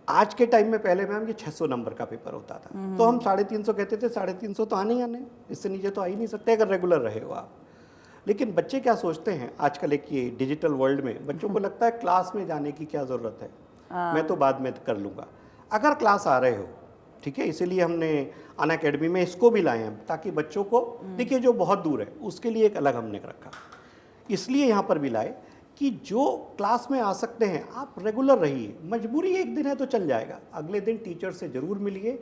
आज के टाइम में पहले मैम ये 600 नंबर का पेपर होता था, तो हम 350 कहते थे, 350 तो आने ही आने, इससे नीचे तो आ ही नहीं सकते अगर रेगुलर रहे हो आप। लेकिन बच्चे क्या सोचते हैं आजकल, एक ये डिजिटल वर्ल्ड में बच्चों को लगता है क्लास में जाने की क्या ज़रूरत है, मैं तो बाद में कर लूँगा। अगर क्लास आ रहे हो, ठीक है, इसीलिए हमने अनअकैडमी में इसको भी लाए हैं ताकि बच्चों को, देखिए जो बहुत दूर है उसके लिए एक अलग हमने रखा, इसलिए यहाँ पर भी लाए कि जो क्लास में आ सकते हैं आप रेगुलर रहिए। मजबूरी एक दिन है तो चल जाएगा, अगले दिन टीचर से ज़रूर मिलिए,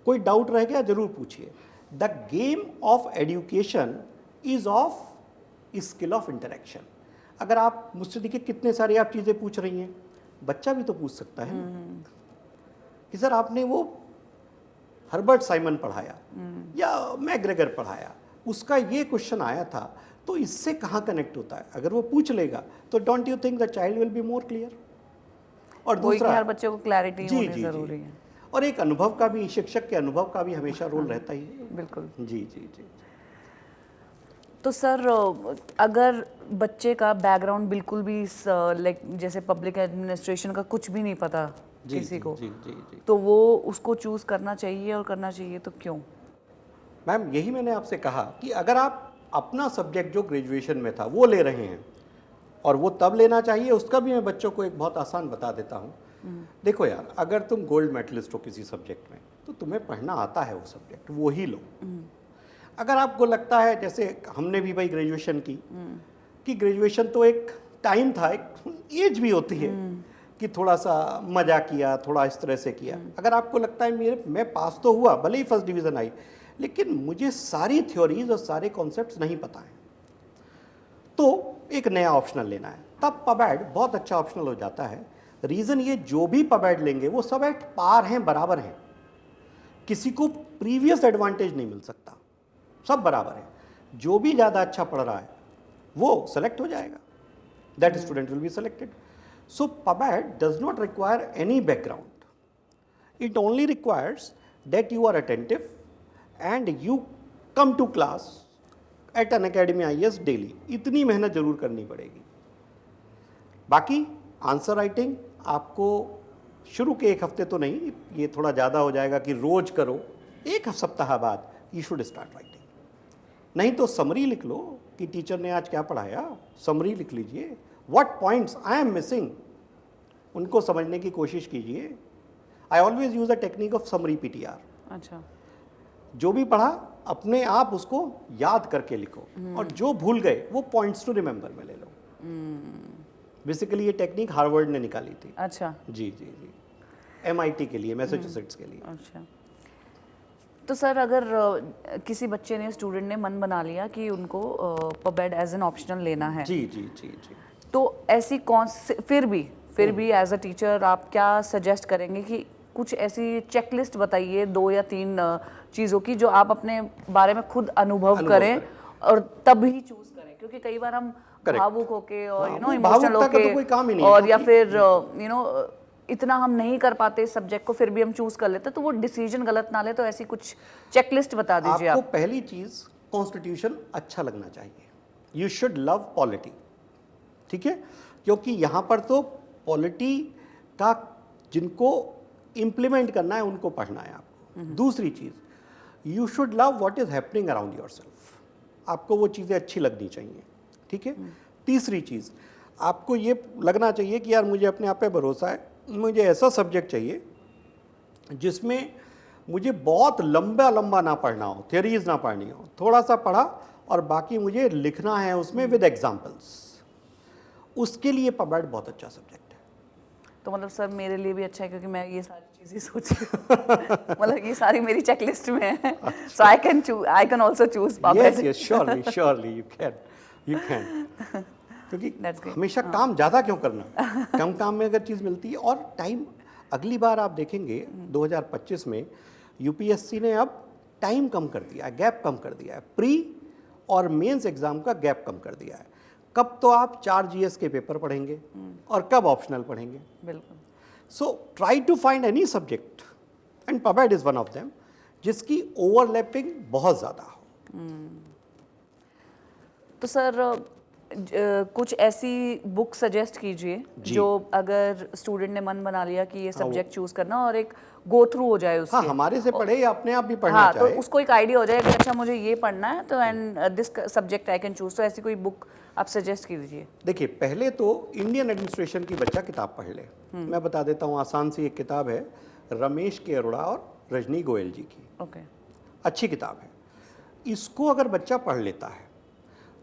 कोई डाउट रह गया ज़रूर पूछिए। The game of education is of skill of interaction. अगर आप मुझसे देखिए कितने सारे आप चीज़ें पूछ रही हैं, बच्चा भी तो पूछ सकता है कि सर आपने वो हर्बर्ट साइमन पढ़ाया या मैग्रेगर पढ़ाया, उसका ये क्वेश्चन आया था, तो इससे कहाँ कनेक्ट होता है। अगर वो पूछ लेगा तो don't you think the child will be more clear. और दूसरा, हर बच्चे को क्लैरिटी होनी जरूरी है। और एक अनुभव का भी, शिक्षक के अनुभव का भी हमेशा रोल रहता ही है। बिल्कुल। जी जी जी। तो सर अगर बच्चे का बैकग्राउंड बिल्कुल भी लाइक जैसे पब्लिक एडमिनिस्ट्रेशन का कुछ भी नहीं पता किसी को, जी जी जी, तो वो उसको चूज करना चाहिए, और करना चाहिए तो क्यों? मैम यही मैंने आपसे कहा कि अगर आप अपना सब्जेक्ट जो ग्रेजुएशन में था वो ले रहे हैं, और वो तब लेना चाहिए, उसका भी मैं बच्चों को एक बहुत आसान बता देता हूँ। देखो यार, अगर तुम गोल्ड मेडलिस्ट हो किसी सब्जेक्ट में तो तुम्हें पढ़ना आता है वो सब्जेक्ट, वो ही लो। अगर आपको लगता है, जैसे हमने भी भाई ग्रेजुएशन की, कि ग्रेजुएशन तो एक टाइम था, एक एज भी होती है कि थोड़ा सा मजा किया, थोड़ा इस तरह से किया। अगर आपको लगता है मैं पास तो हुआ, भले ही फर्स्ट डिवीज़न आई, लेकिन मुझे सारी थ्योरीज और सारे कॉन्सेप्ट्स नहीं पता हैं, तो एक नया ऑप्शनल लेना है, तब पबैड बहुत अच्छा ऑप्शनल हो जाता है। रीज़न ये, जो भी पबैड लेंगे वो सब एट पार हैं, बराबर हैं, किसी को प्रीवियस एडवांटेज नहीं मिल सकता, सब बराबर है। जो भी ज़्यादा अच्छा पढ़ रहा है वो सेलेक्ट हो जाएगा, that student will be selected. So PubAd does not require any background, it only requires that you are attentive and you come to class at an academy IAS daily. इतनी मेहनत जरूर करनी पड़ेगी। बाकी आंसर राइटिंग आपको शुरू के 1 हफ्ते तो नहीं, ये थोड़ा ज़्यादा हो जाएगा कि रोज करो, 1 सप्ताह बाद यू शुड स्टार्ट राइटिंग। नहीं तो समरी लिख लो कि टीचर ने आज क्या पढ़ाया, समरी लिख लीजिए, what points I am missing, उनको समझने की कोशिश कीजिए। I always use the technique of summary PTR। अच्छा, जो भी पढ़ा अपने आप उसको याद करके लिखो, और जो भूल गए वो पॉइंट्स टू रिमेंबर में ले लो। बेसिकली ये टेक्निक हार्वर्ड ने निकाली थी। अच्छा, जी जी जी, MIT के लिए, मैसाचुसेट्स के लिए। अच्छा। तो सर अगर किसी बच्चे ने, स्टूडेंट ने मन बना लिया कि उनको पबैड एज एन ऑप्शनल लेना है, जी जी जी जी, तो ऐसी कौन से, फिर भी एज अ टीचर आप क्या सजेस्ट करेंगे कि कुछ ऐसी चेकलिस्ट बताइए 2 या 3 चीज़ों की, जो आप अपने बारे में खुद अनुभव करें और तब ही चूज करें? क्योंकि कई बार हम भावुक होके और इमोशनल होके, और या फिर इतना हम नहीं कर पाते सब्जेक्ट को, फिर भी हम चूज कर लेते, तो वो डिसीजन गलत ना ले। तो ऐसी कुछ चेकलिस्ट बता दीजिए आपको आप। पहली चीज, कॉन्स्टिट्यूशन अच्छा लगना चाहिए। यू शुड लव पॉलिटी, ठीक है, क्योंकि यहाँ पर तो पॉलिटी का जिनको इम्प्लीमेंट करना है उनको पढ़ना है आपको। दूसरी चीज, you should love what is happening around yourself. आपको वो चीज़ें अच्छी लगनी चाहिए, ठीक है। तीसरी चीज़, आपको ये लगना चाहिए कि यार मुझे अपने आप पे भरोसा है, मुझे ऐसा सब्जेक्ट चाहिए जिसमें मुझे बहुत लंबा लंबा ना पढ़ना हो, थ्योरीज ना पढ़नी हो, थोड़ा सा पढ़ा और बाकी मुझे लिखना है उसमें विद एग्जाम्पल्स। उसके लिए पबैड बहुत अच्छा सब्जेक्ट है। तो मतलब सर मेरे लिए भी अच्छा है क्योंकि मैं ये सारी चीज़ें सोची मतलब ये सारी मेरी चेकलिस्ट में है, so I can also choose yes yes, surely surely you can क्योंकि That's great. हमेशा काम ज़्यादा क्यों करना, कम काम में अगर चीज़ मिलती है। और टाइम, अगली बार आप देखेंगे 2025 में यूपीएससी ने अब टाइम कम कर दिया है, गैप कम कर दिया है, प्री और मेंस एग्जाम का गैप कम कर दिया है। कब तो आप 4 जीएस के पेपर पढ़ेंगे और कब ऑप्शनल पढ़ेंगे। बिल्कुल। So try to find any subject and पबैड इज वन ऑफ देम जिसकी ओवरलैपिंग बहुत ज़्यादा हो। तो सर कुछ ऐसी बुक सजेस्ट कीजिए जो अगर स्टूडेंट ने मन बना लिया कि ये सब्जेक्ट चूज करना और एक गो थ्रू हो जाए उसके। हाँ, हमारे से पढ़े या अपने आप भी पढ़ना हाँ, चाहे तो उसको एक आइडिया हो जाए कि अच्छा मुझे ये पढ़ना है तो and this subject I can choose. तो ऐसी कोई बुक आप सजेस्ट कीजिए। देखिए, पहले तो इंडियन एडमिनिस्ट्रेशन की बच्चा किताब पढ़ ले। मैं बता देता हूँ, आसान सी एक किताब है, रमेश के अरोड़ा और रजनी गोयल जी की। ओके। अच्छी किताब है। इसको अगर बच्चा पढ़ लेता है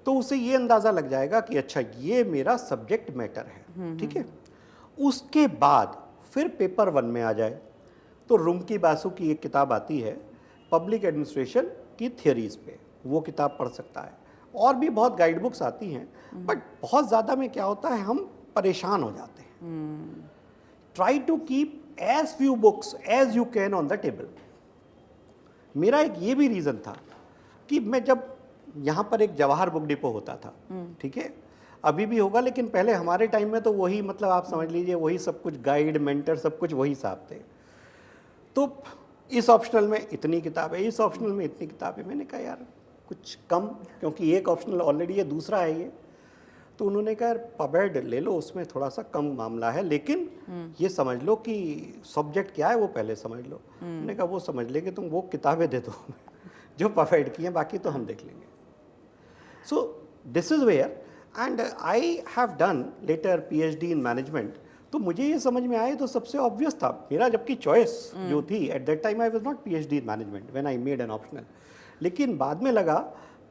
तो उसे ये अंदाज़ा लग जाएगा कि अच्छा ये मेरा सब्जेक्ट मैटर है, ठीक है। उसके बाद फिर पेपर 1 में आ जाए तो रुमकी बासु की एक किताब आती है पब्लिक एडमिनिस्ट्रेशन की थियरीज पे, वो किताब पढ़ सकता है। और भी बहुत गाइड बुक्स आती हैं, बट बहुत ज़्यादा में क्या होता है, हम परेशान हो जाते हैं। Try to keep as few books as you can on the table. मेरा एक ये भी रीज़न था कि मैं जब यहाँ पर एक जवाहर बुक डिपो होता था, ठीक है, अभी भी होगा, लेकिन पहले हमारे टाइम में तो वही, मतलब आप समझ लीजिए वही सब कुछ, गाइड मेंटर सब कुछ वही साहब थे। तो इस ऑप्शनल में इतनी किताब है, इस ऑप्शनल में इतनी किताब है। मैंने कहा यार कुछ कम, क्योंकि एक ऑप्शनल ऑलरेडी है, दूसरा है ये। तो उन्होंने कहा यार पबैड ले लो, उसमें थोड़ा सा कम मामला है, लेकिन ये समझ लो कि सब्जेक्ट क्या है वो पहले समझ लो। मैंने कहा वो समझ लेंगे, तुम वो किताबें दे दो जो पबैड की हैं, बाकी तो हम देख लेंगे। So this is where, and I have done later PhD in management। तो मुझे ये समझ में आए तो सबसे ऑब्वियस था मेरा, जबकि चॉइस जो थी at that time I was not PhD in management when I made an optional। लेकिन बाद में लगा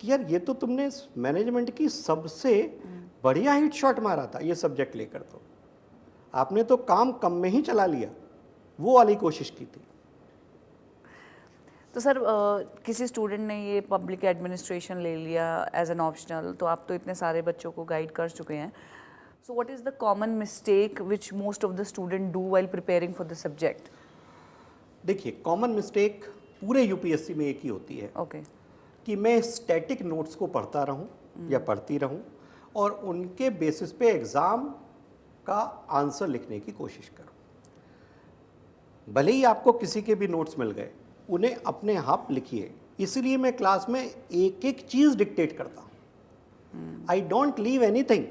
कि यार ये तो तुमने मैनेजमेंट की सबसे बढ़िया हिट शॉट मारा था ये सब्जेक्ट लेकर, तो आपने तो काम कम में ही चला लिया, वो वाली कोशिश की थी। तो सर किसी स्टूडेंट ने ये पब्लिक एडमिनिस्ट्रेशन ले लिया एज एन ऑप्शनल, तो आप तो इतने सारे बच्चों को गाइड कर चुके हैं। So what is the common mistake which most of the student do while preparing for the subject? देखिए, कॉमन मिस्टेक पूरे यूपीएससी में एक ही होती है, ओके, कि मैं स्टैटिक नोट्स को पढ़ता रहूं या पढ़ती रहूं और उनके बेसिस पे एग्ज़ाम का आंसर लिखने की कोशिश करूं। भले ही आपको किसी के भी नोट्स मिल गए, उन्हें अपने आप लिखिए। इसलिए मैं क्लास में एक एक चीज़ डिक्टेट करता हूँ। I don't leave anything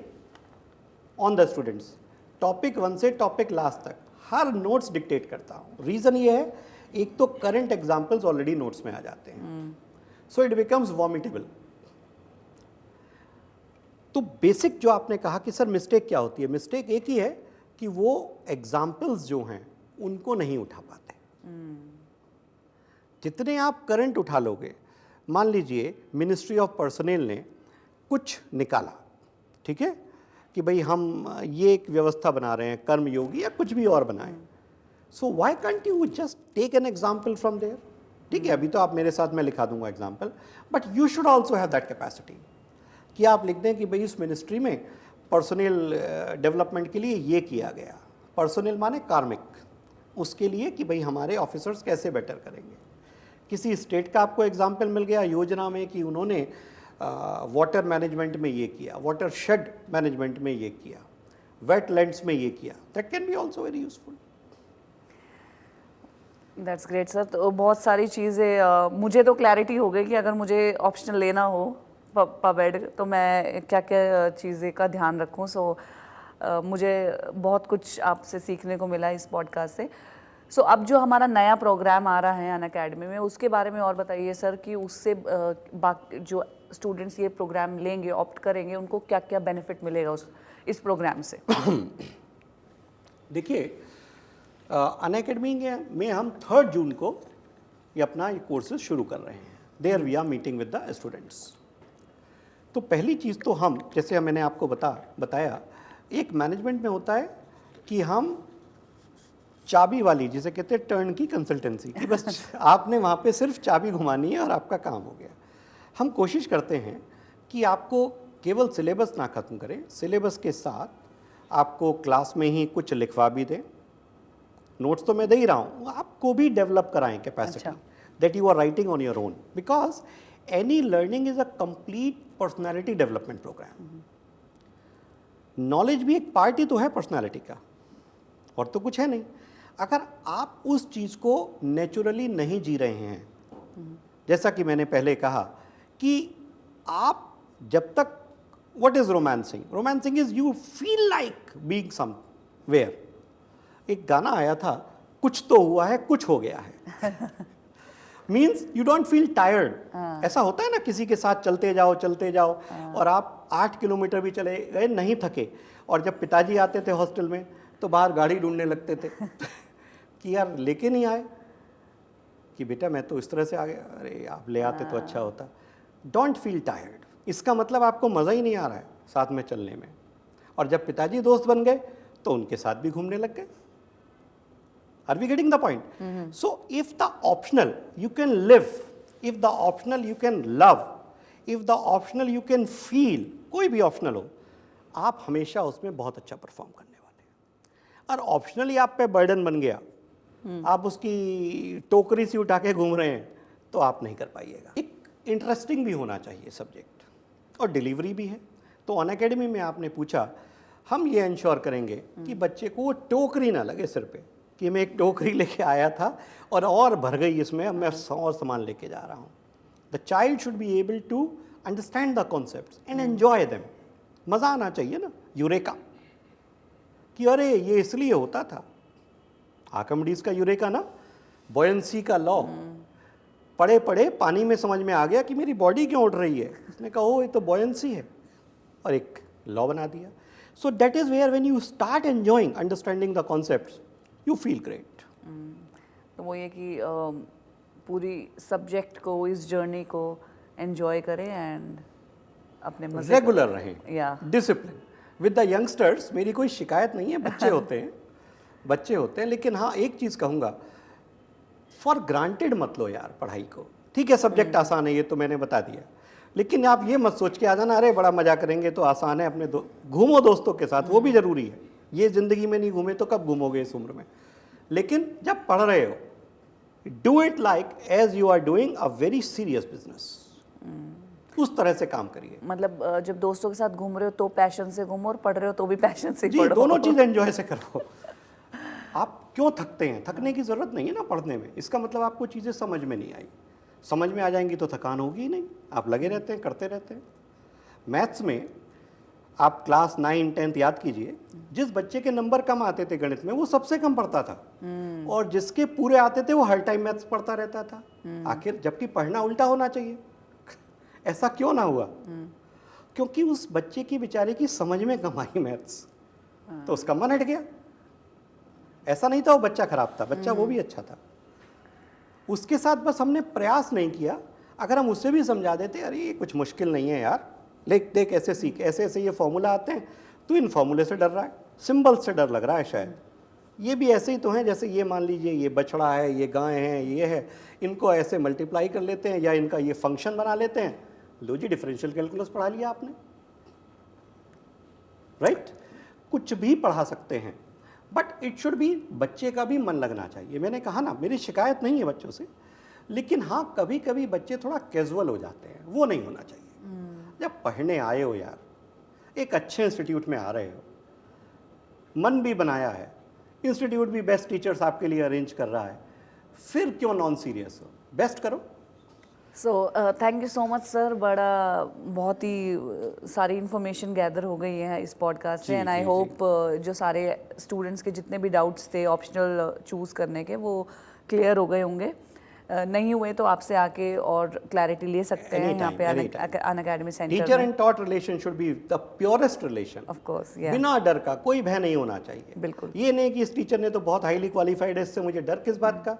on the students. Topic 1 से टॉपिक लास्ट तक हर नोट्स डिक्टेट करता हूँ। रीज़न ये है, एक तो करंट एग्जाम्पल्स ऑलरेडी नोट्स में आ जाते हैं, सो इट बिकम्स वॉमिटेबल। तो बेसिक जो आपने कहा कि सर मिस्टेक क्या होती है, मिस्टेक एक ही है कि वो एग्जाम्पल्स जो हैं उनको नहीं उठा पाते। जितने आप करंट उठा लोगे, मान लीजिए मिनिस्ट्री ऑफ पर्सनल ने कुछ निकाला, ठीक है, कि भाई हम ये एक व्यवस्था बना रहे हैं, कर्मयोगी या कुछ भी और बनाएं, so why can't you just take an example from there? ठीक है, अभी तो आप मेरे साथ मैं लिखा दूंगा example, but you should also have that capacity कि आप लिख दें कि भाई इस मिनिस्ट्री में पर्सनल डेवलपमेंट के लिए ये किया गया। पर्सनल माने कार्मिक, उसके लिए कि भाई हमारे ऑफिसर्स कैसे बेटर करेंगे। किसी स्टेट का आपको एग्जाम्पल मिल गया योजना में कि उन्होंने वाटर मैनेजमेंट में ये किया, वाटर शेड मैनेजमेंट में ये किया, वेटलैंड्स में ये किया, that can be also very useful. That's great sir. तो बहुत सारी चीज़ें मुझे तो क्लैरिटी हो गई कि अगर मुझे ऑप्शनल लेना हो पबेड तो मैं क्या क्या चीज़ें का ध्यान रखूं। सो मुझे बहुत कुछ आपसे सीखने को मिला इस पॉडकास्ट से। सो अब जो हमारा नया प्रोग्राम आ रहा है अनअकैडमी में, उसके बारे में और बताइए सर कि उससे जो स्टूडेंट्स ये प्रोग्राम लेंगे, ऑप्ट करेंगे, उनको क्या क्या बेनिफिट मिलेगा इस प्रोग्राम से? देखिए, अनअकैडमी में हम 3 जून को ये अपना ये कोर्सेज शुरू कर रहे हैं। There we are meeting with the students. तो पहली चीज़ तो हम, जैसे मैंने आपको बताया, एक मैनेजमेंट में होता है कि हम चाबी वाली, जिसे कहते हैं टर्न की कंसल्टेंसी, कि बस आपने वहाँ पे सिर्फ चाबी घुमानी है और आपका काम हो गया। हम कोशिश करते हैं कि आपको केवल सिलेबस ना ख़त्म करें, सिलेबस के साथ आपको क्लास में ही कुछ लिखवा भी दें। नोट्स तो मैं दे ही रहा हूँ, आपको भी डेवलप कराएं capacity that you are writing on your own, because any learning is a complete personality development programme. Knowledge भी एक पार्ट ही तो है पर्सनैलिटी का, और तो कुछ है नहीं। अगर आप उस चीज़ को नेचुरली नहीं जी रहे हैं, जैसा कि मैंने पहले कहा कि आप जब तक, what is romancing? Romancing is you feel like being somewhere. एक गाना आया था, कुछ तो हुआ है कुछ हो गया है। Means you don't feel tired. ऐसा होता है ना, किसी के साथ चलते जाओ और आप 8 किलोमीटर भी चले गए, नहीं थके, और जब पिताजी आते थे हॉस्टल में तो बाहर गाड़ी ढूंढने लगते थे कि यार लेके नहीं आए, कि बेटा मैं तो इस तरह से आ गया, अरे आप ले आते तो अच्छा होता। डोंट फील टायर्ड, इसका मतलब आपको मज़ा ही नहीं आ रहा है साथ में चलने में। और जब पिताजी दोस्त बन गए तो उनके साथ भी घूमने लग गए। Are we getting the point? So if the optional you can live, if the optional you can love, if the optional you can feel, कोई भी ऑप्शनल हो, आप हमेशा उसमें बहुत अच्छा परफॉर्म करने वाले हैं। और ऑप्शनली आप पे बर्डन बन गया, आप उसकी टोकरी सी उठा के घूम रहे हैं, तो आप नहीं कर पाइएगा। एक इंटरेस्टिंग भी होना चाहिए सब्जेक्ट, और डिलीवरी भी है। तो अनअकैडमी में आपने पूछा, हम ये इंश्योर करेंगे कि बच्चे को वो टोकरी ना लगे सिर पे, कि मैं एक टोकरी लेके आया था और भर गई इसमें, अब मैं और सामान लेके जा रहा हूँ। The child should be able to understand the concepts and enjoy them. मज़ा आना चाहिए ना, यूरेका, कि अरे ये इसलिए होता था। आर्किमिडीज का यूरेका ना, बॉयंसी का लॉ, पढ़े पढ़े पानी में समझ में आ गया कि मेरी बॉडी क्यों उड़ रही है। उसने कहा ओ ये तो बॉयंसी है, और एक लॉ बना दिया। So that is where when you start enjoying understanding the concepts, you feel great. तो वो ये कि पूरी सब्जेक्ट को, इस जर्नी को एंजॉय करें एंड अपने मजे रेगुलर रहें, डिसिप्लिन विद द यंगस्टर्स। मेरी कोई शिकायत नहीं है, बच्चे होते हैं, लेकिन हाँ एक चीज़ कहूँगा, फॉर ग्रांटेड मत लो यार पढ़ाई को। ठीक है सब्जेक्ट आसान है, ये तो मैंने बता दिया, लेकिन आप ये मत सोच के आ जाना अरे बड़ा मजा करेंगे तो आसान है। अपने घूमो दोस्तों के साथ, वो भी ज़रूरी है। ये ज़िंदगी में नहीं घूमे तो कब घूमोगे इस उम्र में। लेकिन जब पढ़ रहे हो, do it like as you are doing a very serious business. उस तरह से काम करिए। मतलब जब दोस्तों के साथ घूम रहे हो तो पैशन से घूमो, और पढ़ रहे हो तो भी पैशन से जी, पढ़ो। दोनों चीज़ एंजॉय से करो। आप क्यों थकते हैं? थकने की ज़रूरत नहीं है ना पढ़ने में। इसका मतलब आपको चीज़ें समझ में नहीं आई। समझ में आ जाएंगी तो थकान होगी ही नहीं, आप लगे रहते हैं, करते रहते हैं। मैथ्स में आप क्लास 9, 10th याद कीजिए, जिस बच्चे के नंबर कम आते थे गणित में, वो सबसे कम पढ़ता था, और जिसके पूरे आते थे वो हर टाइम मैथ्स पढ़ता रहता था। आखिर जबकि पढ़ना उल्टा होना चाहिए। ऐसा क्यों ना हुआ? क्योंकि उस बच्चे की बेचारे की समझ में कम आई मैथ्स, तो उसका मन हट गया। ऐसा नहीं था वो बच्चा खराब था, बच्चा वो भी अच्छा था। उसके साथ बस हमने प्रयास नहीं किया। अगर हम उससे भी समझा देते, अरे ये कुछ मुश्किल नहीं है यार, देख ऐसे सीख, ऐसे ऐसे ये फॉर्मूला आते हैं, तो इन फॉर्मूले से डर रहा है, सिंबल से डर लग रहा है शायद, ये भी ऐसे ही तो हैं, जैसे ये मान लीजिए ये बछड़ा है, ये गाय है, ये है, इनको ऐसे मल्टीप्लाई कर लेते हैं या इनका ये फंक्शन बना लेते हैं। लो जी, डिफरेंशियल कैलकुलस पढ़ा लिया आपने, राइट? कुछ भी पढ़ा सकते हैं, बट इट शुड बी, बच्चे का भी मन लगना चाहिए। मैंने कहा ना, मेरी शिकायत नहीं है बच्चों से, लेकिन हाँ कभी कभी बच्चे थोड़ा कैजुअल हो जाते हैं, वो नहीं होना चाहिए। जब पढ़ने आए हो यार, एक अच्छे इंस्टीट्यूट में आ रहे हो, मन भी बनाया है, इंस्टीट्यूट भी बेस्ट टीचर्स आपके लिए अरेंज कर रहा है, फिर क्यों नॉन सीरियस हो? बेस्ट करो। So thank you so much sir, बड़ा बहुत ही सारी इन्फॉर्मेशन गैदर हो गई है इस पॉडकास्ट से, जी, एंड आई जी, होप जो सारे स्टूडेंट्स के जितने भी डाउट्स थे ऑप्शनल चूज़ करने के वो क्लियर हो गए होंगे। नहीं हुए तो आपसे आके और क्लैरिटी ले सकते हैं यहाँ पे अन अकेडमी सेंटर टीचर में। And taught relation should be the purest relation. Of course, बिना डर का, कोई भय नहीं होना चाहिए। बिल्कुल। ये नहीं कि इस टीचर ने तो बहुत हाईली क्वालिफाइड है, इससे मुझे डर किस बात का।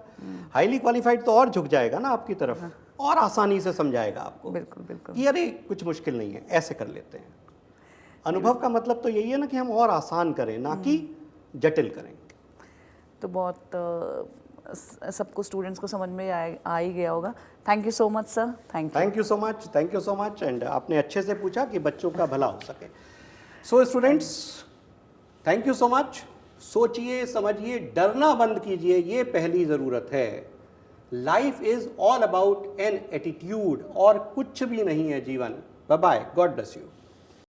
हाईली क्वालिफाइड तो और झुक जाएगा ना आपकी तरफ, और आसानी से समझाएगा आपको बिल्कुल बिल्कुल। कि अरे कुछ मुश्किल नहीं है, ऐसे कर लेते हैं। अनुभव का मतलब तो यही है ना कि हम और आसान करें, ना कि जटिल करें। तो बहुत सबको स्टूडेंट्स को समझ में आ ही गया होगा। Thank you so much sir, thank you. Thank you so much, thank you so much. And आपने अच्छे से पूछा कि बच्चों का भला हो सके। So students, thank you so much. सोचिए, समझिए, डरना बंद कीजिए, ये पहली ज़रूरत है। Life is all about an attitude, और कुछ भी नहीं है जीवन। Bye bye, God bless you.